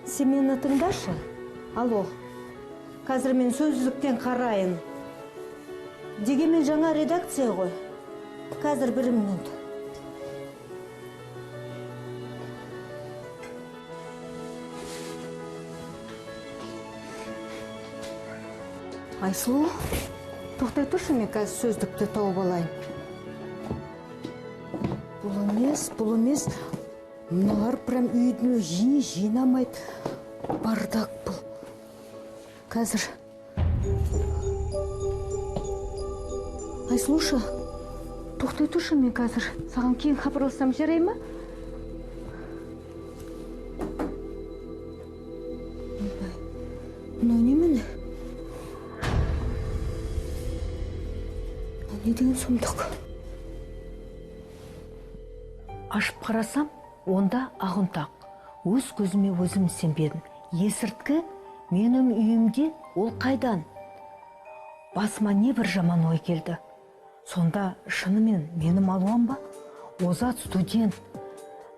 Сен мені тыңдашы. Алло, қазір мен сөздіктен қарайын. Дегенмен жаңа редакция ғой. Қазір бір минут. Айсұлу, тоқтай тұршы, мен қазір сөздікті тауып алайын. Бұл емес. Мыналар прям үйдің жинамайды. Бардак бұл. Қазір. Айсұлуша, тоқтай тұршы, мен қазір саған кейін хабарлассам жарай ма? Мынау немене? Не деген сұмдық? Ашып қарасам, онда ақ ұнтақ. Өз көзіме өзім сенбедім. Есірткі менің үйімде, ол қайдан? Басыма не бір жаман ой келді. Сонда шынымен менің Алуам ба? Озат студент,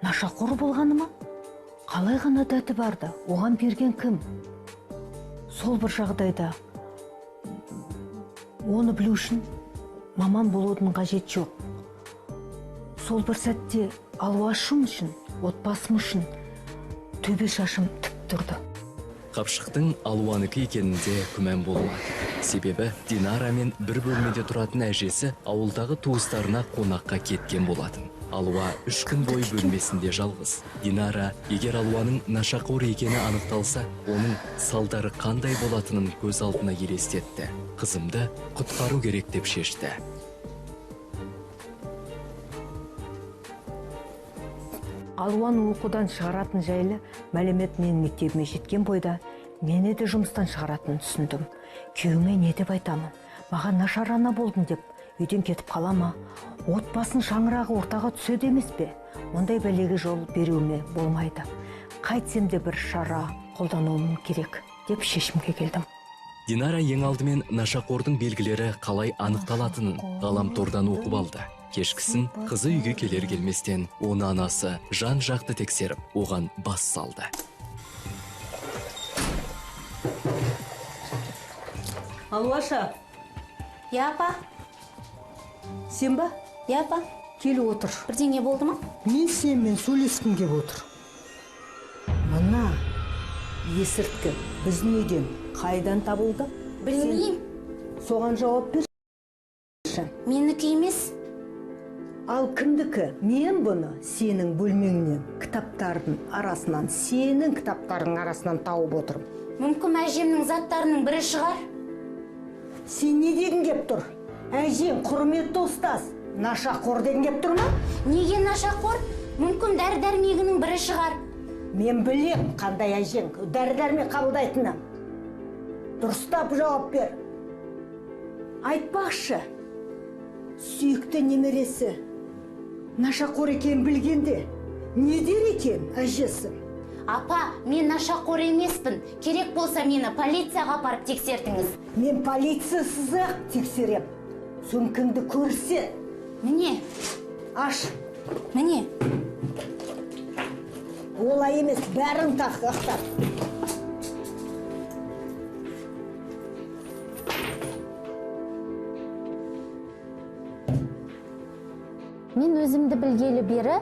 нашақор болғаны ма? Қалай ғана дәті барды? Оған берген кім? Сол бір жағдайда оны білу үшін маман болудың қажет жоқ. Сол бір сәтте Алуашым үшін, отбасым үшін төбе шашым тік тұрды. Қапшықтың Алуаныкі екенінде күмән болмады. Себебі Динарамен бір бөлмеде тұратын әжесі ауылдағы туыстарына қонаққа кеткен болатын. Алуа 3 күн бойы бөлмесінде жалғыз. Динара, егер Алуаның нашақор екені анықталса, оның салдары қандай болатынын көз алдына елестетті. Қызымды құтқару керек деп шешті. Алуаны оқудан шығаратын жайлы мәлімет менің мектебіме жеткен бойда, мені де жұмыстан шығаратын түсіндім. Күйеуіме не деп айтамын? Маған нашар ана болдым деп, үйден кетіп қалама. Отбасын шаңырағы ортаға түседі емес пе? Ондай бәлеге жол беруіме болмайды. Қайтсем де бір шара қолдануым керек деп шешімге келдім. Динара ең алдымен нашақордың белгілері қалай анықталатынын ғаламтордан оқып алды. Кешкісін қызы үйге келер келместен, оны анасы жан жақты тексеріп, оған бас салды. Алуаша, Я, апа? сен ба? Я, апа? Келіп отыр. Бірдеңе болды ма? Мен сенімен сөйлескім кеп отыр. Мына есірткі біздің үйден қайдан табылды? Білмеймін. Соған жауап бер. Менікі емес. Ал кімдікі? Мен бұны сенің бөлмеңнен, кітаптардың арасынан, сенің кітаптардың арасынан тауып отырмын. Мүмкін әжемнің заттарының бірі шығар. Сен не деген кеп тұр? Әжең құрметті ұстаз, нашақор деген кеп тұр ма? Неге нашақор? Мүмкін дәрі-дәрмегінің бірі шығар. Мен білем қандай әжең дәрі-дәрмек қабылдайтынын. Дұрыстап жауап бер. Айтпақшы, сүйікті немересі нашақор екенін білгенде не дер екен әжесі? Апа, мен нашақор емеспін. Керек болса мені полицияға апарып тексертіңіз. Мен полициясыз-ақ тексерем. Сөмкіңді көрсет. Міне, Аш. міне. Олай емес, бәрін тақтар. Мен өзімді білгелі бері,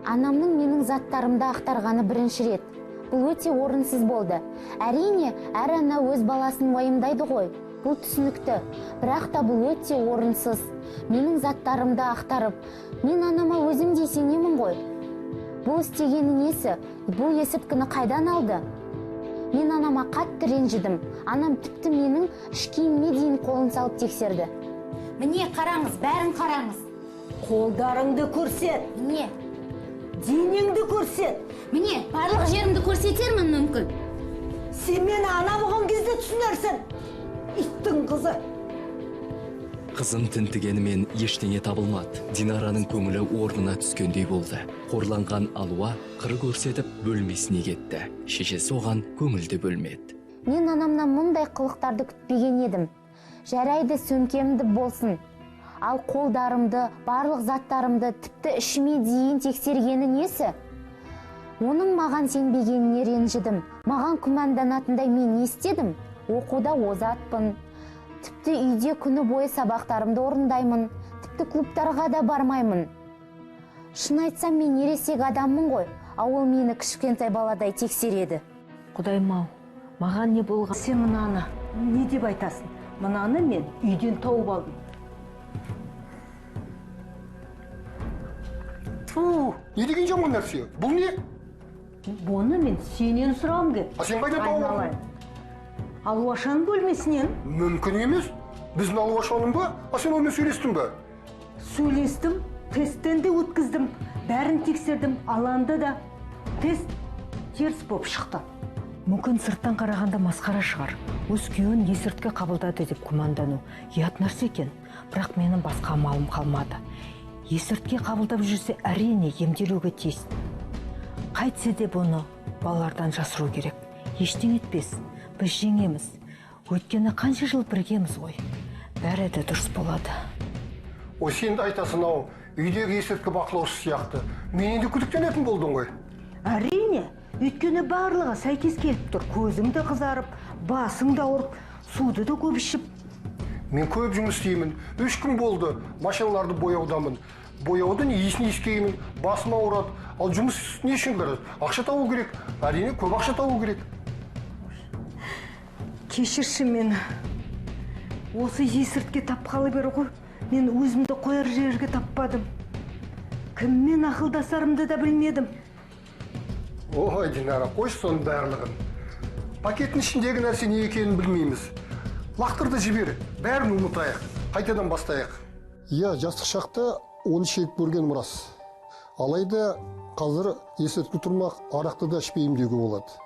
анамның менің заттарымды ақтарғаны бірінші рет. Бұл өте орынсыз болды. Әрине, әр ана өз баласын уайымдайды ғой. Бұл түсінікті, бірақ та бұл өте орынсыз. Менің заттарымды ақтарып, мен анама өзім де сенемін ғой. Бұл істегені несі? Бұл есірткіні қайдан алды? Мен анама қатты ренжідім. Анам тіпті менің іш киіміме дейін қолын салып тексерді. Міне қараңыз, бәрін қараңыз. Қолдарыңды көрсет, Міне, денеңді көрсет. міне барлық жерімді көрсетермін мүмкін. Сен мені ана болған кезде түсінерсің. Иттің қызы. Қызын тінтігенімен ештеңе табылмады. Динараның көңілі орнына түскендей болды. Қорланған Алуа қыр көрсетіп бөлмесіне кетті. Шешесі оған көңілді бөлмеді. Мен анамнан мұндай қылықтарды күтпеген едім. Жарайды, сөмкемді болсын. Ал қолдарымды, барлық заттарымды, тіпті ішіме дейін тексергені несі? Оның маған сенбегеніне ренжідім. Маған күмәнданатындай мен не істедім? Оқуда озатпын. Тіпті үйде күні бойы сабақтарымды орындаймын. Тіпті клубтарға да бармаймын. Шын айтсам, мен ересек адаммын ғой. Ол мені кішкентай баладай тексереді. Құдайым-ау, маған не болған? Сен мынаны не деп айтасың? Мынаны мен үйден тауып алдым. Фу, не деген жаман нәрсе? Бұл не? Бұны мен сенен сұрауым керек. А сен қайдан тауып алдың? Алуашаның бөлмесінен. Мүмкін емес. Біздің Алуашаның ба? А сен онымен сөйлестің ба? Сөйлестім, тесттен де өткіздім. Бәрін тексердім, аланды да. Тест теріс болып шықты. Мүмкін сырттан қарағанда масқара шығар. Өз күйеуін есірткі қабылдады деп күмәндану ұят нәрсе екен. Бірақ менің басқа амалым қалмады. Есірткі қабылдап жүрсе, әрине емделуге тиіс. Қайтсе де бұны балалардан жасыру керек. Ештеңе етпес. Біз жеңеміз. Өйткені қанша жыл біргеміз ғой. Бәрі де дұрыс болады. Ой, сен де айтасың ау, үйдегі есірткі бақылаушы сияқты. Мен енді күдіктенетін болдың ғой. Әрине, өйткені барлығы сәйкес келіп тұр. Көзің де қызарып, басың да ауырып, суды да көп ішіп. Мен көп жұмыс істеймін. 3 күн болды. Машиналарды бояудамын. Бояудың иісін иіскеймін, басым ауырады. Ал жұмыс не үшін керек? Ақша табу керек. Әрине, көп ақша табу керек. Кешірші мені. Осы есіртке тапқалы бері ғой. Мен өзімді қояр жерге таппадым. Кіммен ақылдасарымды да білмедім. Ой, Динара, қойшы соның барлығын. Пакеттің ішіндегі нәрсе не екенін білмейміз. Лақтырды жібер, бәрін ұмытайық, қайтадан бастайық. Иә, жастық шақта оны шегіп көрген рас. Алайда қазір есірткі тұрмақ, арақты да ішпеймін деуге болады.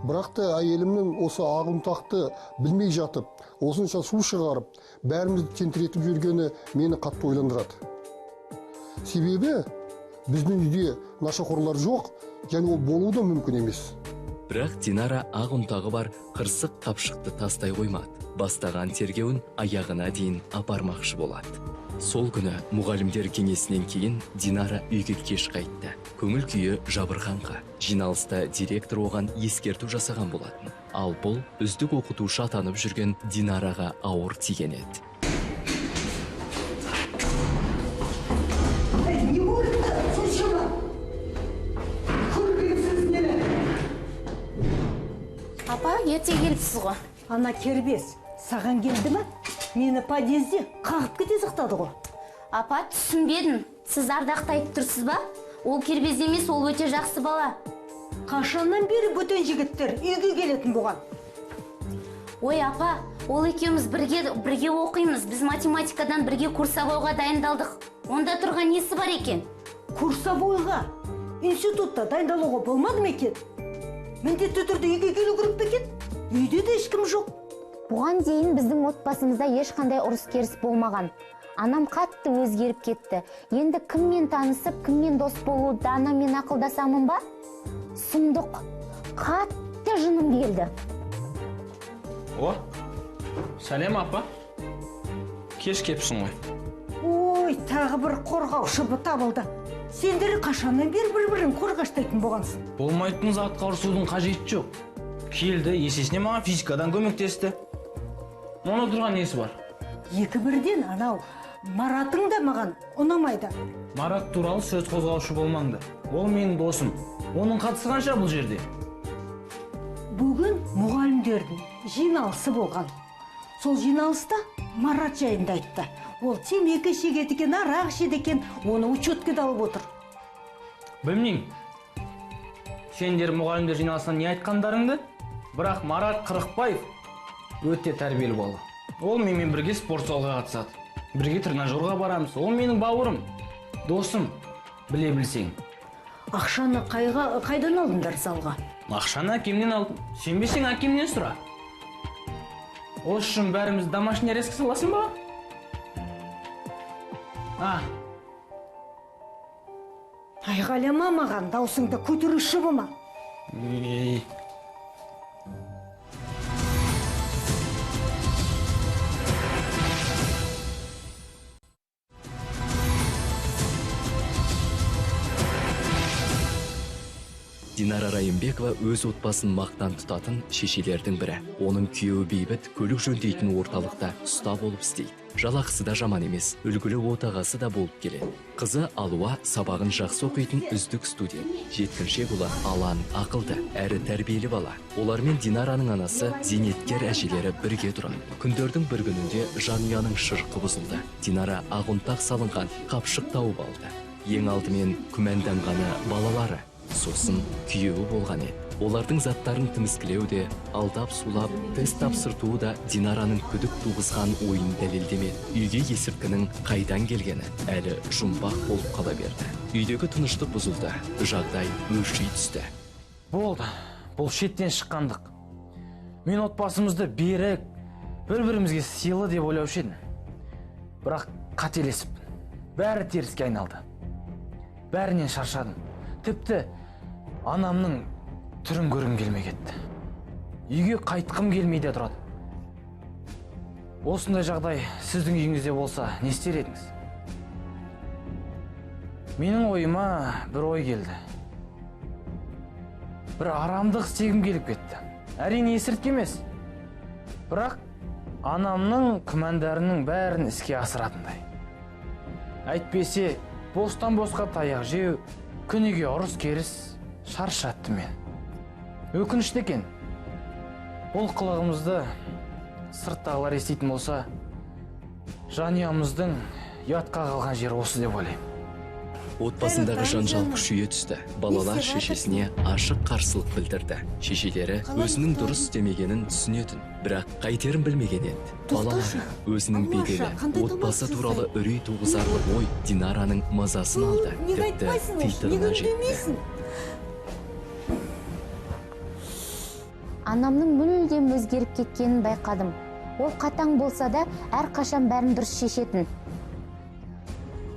Бірақ та әйелімнің осы ағымтақты білмей жатып, осынша су шығарып, бәрімізді тентіретіп жүргені мені қатты ойландырады. Себебі біздің үйде нашақорлар жоқ, және ол болуы да мүмкін емес. Бірақ Динара ақ ұнтағы бар қырсық қапшықты тастай қоймады. Бастаған тергеуін аяғына дейін апармақшы болады. Сол күні мұғалімдер кеңесінен кейін Динара үйге кеш қайтты. Көңіл күйі жабырқаңқы. Жиналыста директор оған ескерту жасаған болатын. Ал бұл үздік оқытушы атанып жүрген Динараға ауыр тиген еді. Не болды? Соншама. Көргенсіз нені? Апа, ерте келіпсіз ғой. Ана кербес, саған келді ме? Мені подъезде қағып кете сақтады ғой. Апа, түсінбедім. Сіз ардақты айтып тұрсыз ба? Ол кербез емес, ол өте жақсы бала. Қашаннан бері бөтен жігіттер үйге келетін болған. Ой, апа, ол екеуміз бірге оқимыз. Біз математикадан бірге курсовойға дайындалдық. Онда тұрған несі бар екен? Курсовойға, институтта дайындалуға болмады ма екен? Міндетті түрде үйге келу керек пе екен? Үйде де ешкім жоқ. Бұған дейін біздің отбасымызда ешқандай ұрыс керіс болмаған. Анам қатты өзгеріп кетті. Енді кіммен танысып, кіммен дос болуды анаммен ақылдасамын ба? Сұмдық, қатты жыным келді. О, сәлем апа. Кеш кепсің ғой. Ой, тағы бір қорғаушы табылды. Сендері қашаннан бері бір-бірін қорғаштайтын болғансың. Болмайтын затқа ұрысудың қажеті жоқ. Келді, есесіне маған физикадан көмектесті. Оны тұрған несі бар? Екі бірден анау Маратың да маған ұнамайды. Марат туралы сөз қозғаушы болмаңды. Ол менің досым. Оның қатысы қанша бұл жерде? Бүгін мұғалімдердің жиналысы болған. Сол жиналыста Марат жайында айтты. Ол темекі шегеді екен, арақ ішеді екен, оны учетке алып отыр. Білмеймін. Сендер мұғалімдер жиналысынан не айтқандарыңды? Бірақ Марат Қырықбаев өте тәрбиелі бала. Ол менімен бірге спорт залға қатысады. Бірге тренажерға барамыз. Ол менің бауырым, досым, біле білсең. Ақшаны қайдан алдыңдар залға? Ақшаны әкемнен алдым. Сенбесең әкемнен сұра. Осы үшін бәріміз домашний арестке саласың ба? Айғайлама маған, даусыңды көтеруші болма. Динара Райымбекова өз отбасын мақтан тұтатын шешелердің бірі. Оның күйеуі Бейбіт көлік жөндейтін орталықта ұста болып істейді. Жалақысы да жаман емес, үлгілі отағасы да болып келеді. Қызы Алуа сабағын жақсы оқитын үздік студент. Жеткіншек ұлы Алан ақылды, әрі тәрбиелі бала. Олармен Динараның анасы зейнеткер әжелері бірге тұрады. Күндердің бір күнінде жанұяның шырқы бұзылды. Динара ағұнтақ салынған қапшық тауып алды. Ең алдымен күмәнданғаны балалары, сосын күйеуі болған еді. Олардың заттарын тіміскілеу де, алдап сулап, тест тапсыртуы да Динараның күдік туғызған ойын дәлелдемеді. Үйге есірткінің қайдан келгені әлі жұмбақ болып қала берді. Үйдегі тыныштық бұзылды, жағдай өрши түсті. Болды, бұл шеттен шыққандық. Мен отбасымызды берік, бір-бірімізге сыйлы деп ойлаушы едім. Бірақ қателесіп, бәрі теріске айналды. Бәрінен шаршадым. Тіпті анамның түрін көргім келмей кетті. Үйге қайтқым келмейді тұрады. Осындай жағдай сіздің үйіңізде болса, не істер едіңіз? Менің ойыма бір ой келді. Бір арамдық істегім келіп кетті. Әрине есірткі емес. Бірақ анамның күмәндарының бәрін іске асыратындай. Әйтпесе, бостан босқа таяқ жеу, күніге ұрыс керіс шаршатты мен. Өкінішті екен. Бұл қылығымызды сырттағылар еститін болса, жанұямыздың ұятқа қалған жері осы деп ойлаймын. Отбасындағы жанжал күшейе түсті. Балалар шешесіне ашық қарсылық білдірді. Шешелері өзінің дұрыс істемегенін түсінетін, бірақ қайтерін білмеген еді. Балалары өзінің беделі, отбасы туралы үрей туғызарлы ой Динараның мазасын алды. Тіпті титығына жетті. Анамның мүлдем өзгеріп кеткенін байқадым. Ол қатаң болса да, әрқашан бәрін дұрыс шешетін.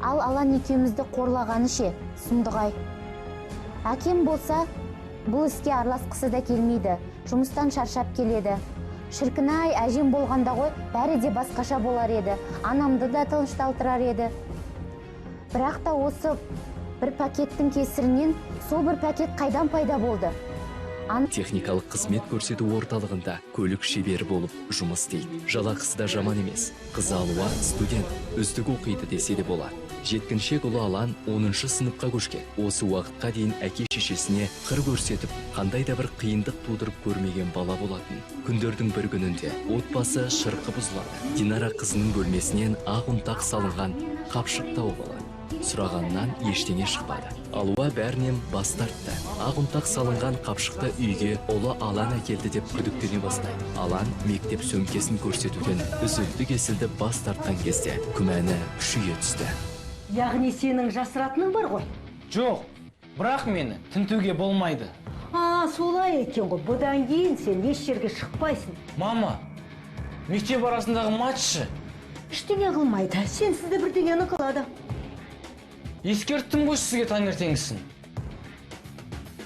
Ал Алан екеумізді қорлағаны ше, сұмдығай. Әкем болса, бұл іске араласқысы да келмейді. Жұмыстан шаршап келеді. Шіркін-ай, әжем болғанда ғой, бәрі де басқаша болар еді. Анамды да тынышталтырар еді. Бірақ та осы бір пакеттің кесірінен сол бір пакет қайдан пайда болды? Техникалық қызмет көрсету орталығында көлік шебері болып жұмыс істейді. Жалақысы да жаман емес. Қызы Алуа студент, үздік оқиды десе де болады. Жеткіншек ұлы Алан 10-шы сыныпқа көшкен. Осы уақытқа дейін әке шешесіне қыр көрсетіп, қандай да бір қиындық тудырып көрмеген бала болатын. Күндердің бір күнінде отбасы шырқы бұзылады. Динара қызының бөлмесінен ақ ұнтақ салынған қапшық тауып алады. Сұрағаннан ештеңе шықпады. Алуа бәрінен бас тартты. Ақ ұнтақ салынған қапшықты үйге ұлы Алан әкелді деп күдіктене бастайды. Алан мектеп сөмкесін көрсетуден үзілді кесілді бас тартқан кезде күмәні күшейе түсті. Яғни сенің жасыратының бар ғой? Жоқ, бірақ мені тінтуге болмайды. Солай екен ғой. Бұдан кейін сен еш жерге шықпайсың. Мама, мектеп арасындағы матчы. Ештеңе қылмайды. Сенсізді бірдеңені қылады. Ескерттім ғой сізге таңертеңгісін.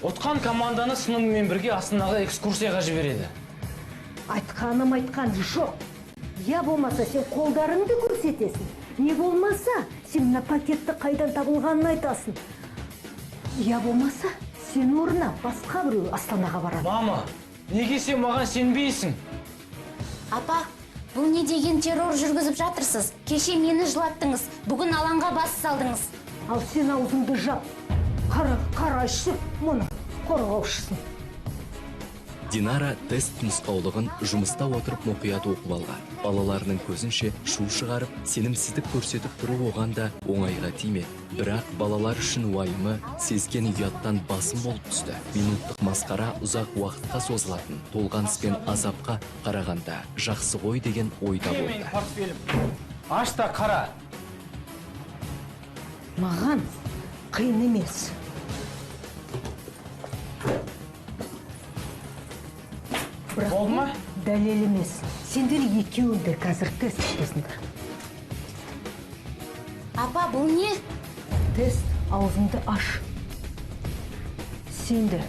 Отқан команданы сыныбымен бірге астанаға экскурсияға жібереді. Айтқаным жоқ. Я болмаса сен қолдарыңды көрсетесің. Не болмаса сен мына пакетті қайдан табылғанын айтасың. Я болмаса сен орнына басқа біреу астанаға барады. Мама, неге сен маған сенбейсің? Апа, бұл не деген террор жүргізіп жатырсыз? Кеше мені жылаттыңыз, бүгін Аланға бас салдыңыз. Ал сен аузыңды жап. Қарайшы, мұны қорғаушысын. Динара тест нұсқаулығын жұмыста отырып мұқият оқып алған. Балаларының көзінше шу шығарып, сенімсіздік көрсетіп тұру оған да оңайға тимеді. Бірақ балалар үшін уайымы сезген ұяттан басым болып түсті. Минуттық масқара ұзақ уақытқа созылатын, толғаныс пен азапқа қарағанда жақсы ғой деген ойда болды. аш та қара. Маған қиын емес. Бірақ Болды ма? дәлел емес. Сендер екеуің де қазір тест өтесіңдер. Апа, бұл не? Тест, аузыңды аш. Сен де.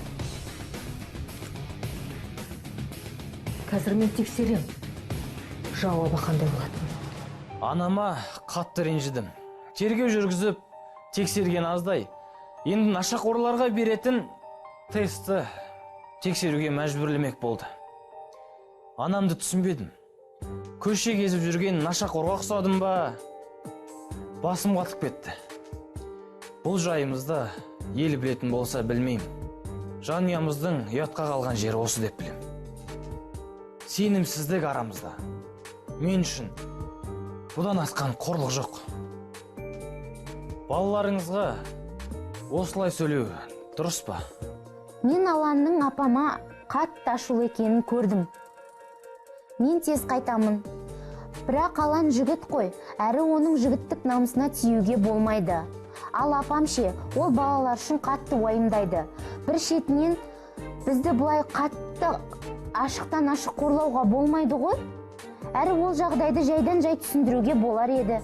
Қазір мен тексерем. Жауабы қандай болатын. Анама қатты ренжідім. Тергеу жүргізіп, тексерген аздай. Енді нашақорларға беретін тестті тексеруге мәжбүрлемек болды. Анамды түсінбедім. Көше кезіп жүрген нашақорға ұқсадым ба? Басым қатып кетті. Бұл жайымызды ел білетін болса білмеймін. Жанұямыздың ұятқа қалған жері осы деп білем. Сенімсіздік арамызда. Мен үшін бұдан асқан қорлық жоқ. Балаларыңызға осылай сөйлеу дұрыс па? Мен Аланның апама қатты ашулы екенін көрдім. Мен тез қайтамын. Бірақ Алан жігіт қой, әрі оның жігіттік намысына тиюге болмайды. Ал апам ше, ол балалар үшін қатты уайымдайды. Бір шетінен бізді бұлай қатты ашықтан ашық қорлауға болмайды ғой. Әрі ол жағдайды жайдан жай түсіндіруге болар еді.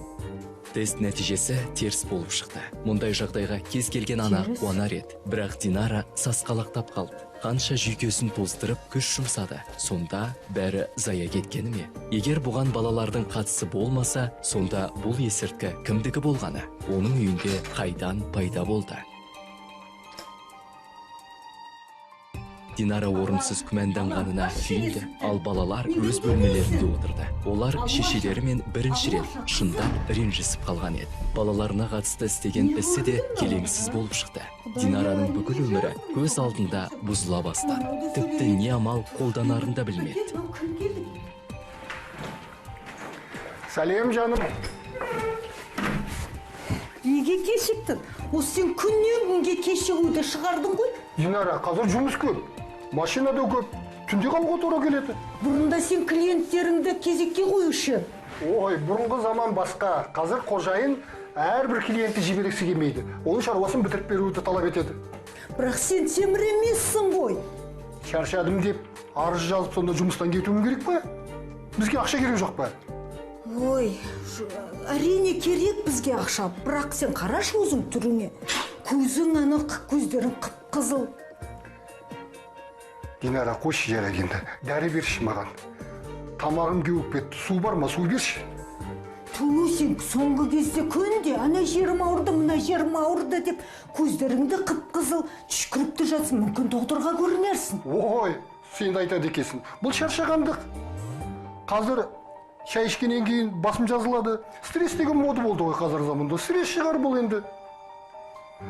Тест нәтижесі теріс болып шықты. Мұндай жағдайға кез келген ана қуанар еді. Бірақ Динара сасқалақтап қалды. Қанша жүйкесін тоздырып күш жұмсады. Сонда бәрі зая кеткені ме? Егер бұған балалардың қатысы болмаса, сонда бұл есірткі кімдікі болғаны? Оның үйінде қайдан пайда болды? Динара орынсыз күмәнданғанына күйінді, ал балалар өз бөлмелерінде отырды. Олар шешелерімен бірінші рет шындап ренжісіп қалған еді. Балаларына қатысты істеген ісі де келеңсіз болып шықты. Динараның бүкіл өмірі көз алдында бұзыла бастады. Тіпті не амал қолданарын да білмеді. Сәлем жаным. Неге кешіктің? Осы сен күннен күнге кешігуді шығардың ғой? Динара, қазір жұмыс көп. Машина да көп. Түнде қалуға тура келеді. Бұрында сен клиенттеріңді кезекке қоюшы. Ой, бұрынғы заман басқа. Қазір қожайын әрбір клиентті жібергісі келмейді. Оның шаруасын бітіріп беруді талап етеді. Бірақ сен темір емессің ғой. Шаршадым деп арыз жазып сонда жұмыстан кетуім керек па? Бізге ақша керек жоқ па? Ой, әрине керек бізге ақша, бірақ сен қарашы өзің түріңе. Көзің анық, көздерің қып-қызыл. Динара, қойшы жарайды енді. Дәрі берші маған. Тамағым кеуіп кетті. Су бар ма? Су берші. Ту, сен соңғы кезде күнде ана жерім ауырды, мына жерім ауырды деп көздеріңді қып-қызыл түшкіріп те жатсың. Мүмкін докторға көрінерсің. Ой, сен де айтады екенсің. Бұл шаршағандық. Қазір шай ішкеннен кейін басым жазылады. Стресс деген мода болды ғой қазір заманда. Стресс шығар бұл енді.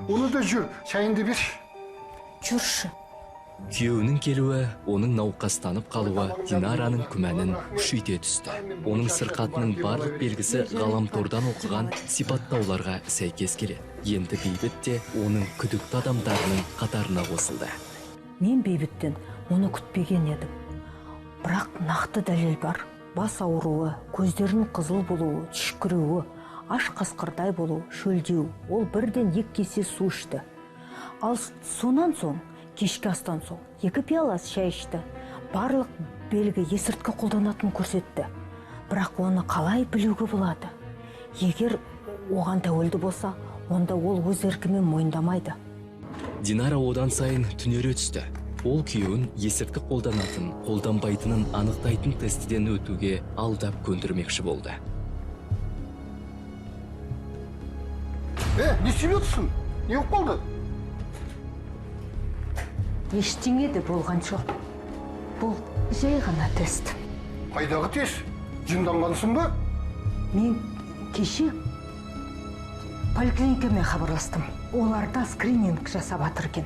Оны да жүр, шайынды берші. Жүрші. Күйеуінің келуі, оның науқастанып қалуы Динараның күмәнін күшейте түсті. Оның сырқатының барлық белгісі ғаламтордан оқыған сипаттауларға сәйкес келеді. Енді Бейбіт те оның күдікті адамдарының қатарына қосылды. Мен Бейбіттен оны күтпеген едім. Бірақ нақты дәлел бар. Бас ауруы, көздерінің қызыл болуы, түшкіруі, аш қасқырдай болу, шөлдеу. Ол бірден 2 кесе су ішті. Ал сонан соң кешкі астан соң 2 пиала шай ішті. Барлық белгі есірткі қолданатын көрсетті. Бірақ оны қалай білуге болады? Егер оған тәуелді болса, онда ол өз еркімен мойындамайды. Динара одан сайын түнере түсті. Ол күйеуін есірткі қолданатын, қолданбайтынын анықтайтын тестіден өтуге алдап көндірмекші болды. Не істеп жатсың? Не болып қалды? Ештеңе де болған жоқ. Бұл жай ғана тест. Қайдағы тест? Жынданғансың ба? Мен кеше поликлиникамен хабарластым. Оларда скрининг жасап жатыр екен.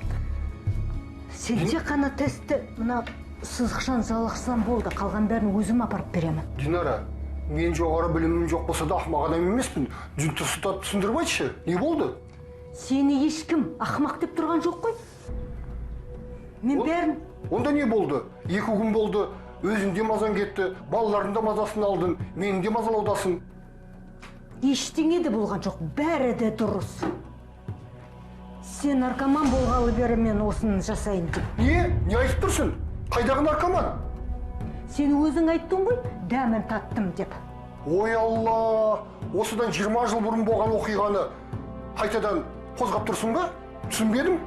Сен тек қана тестті мына сызықшан залықсам болды. Қалған бәрін өзім апарып беремін. Динара, мен жоғары білімім жоқ болса да ақымақ адам емеспін. Жүнті сұтат түсіндіріп айтшы. Не болды? Сені ешкім ақымақ деп тұрған жоқ қой. Мен бәрін... Онда не болды? 2 күн болды, өзің де мазан кетті, балалардың да мазасын алдың, менің де мазалаудасың. ештеңе де болған жоқ, бәрі де дұрыс. Сен наркоман болғалы бері мен осыны жасайын деп. Не айтып тұрсың? Қайдағы наркоман? Сен өзің айттың ғой, дәмін таттым деп. Ой Алла, осыдан 20 жыл бұрын болған оқиғаны қайтадан қозғап тұрсың ба? Түсінбедім.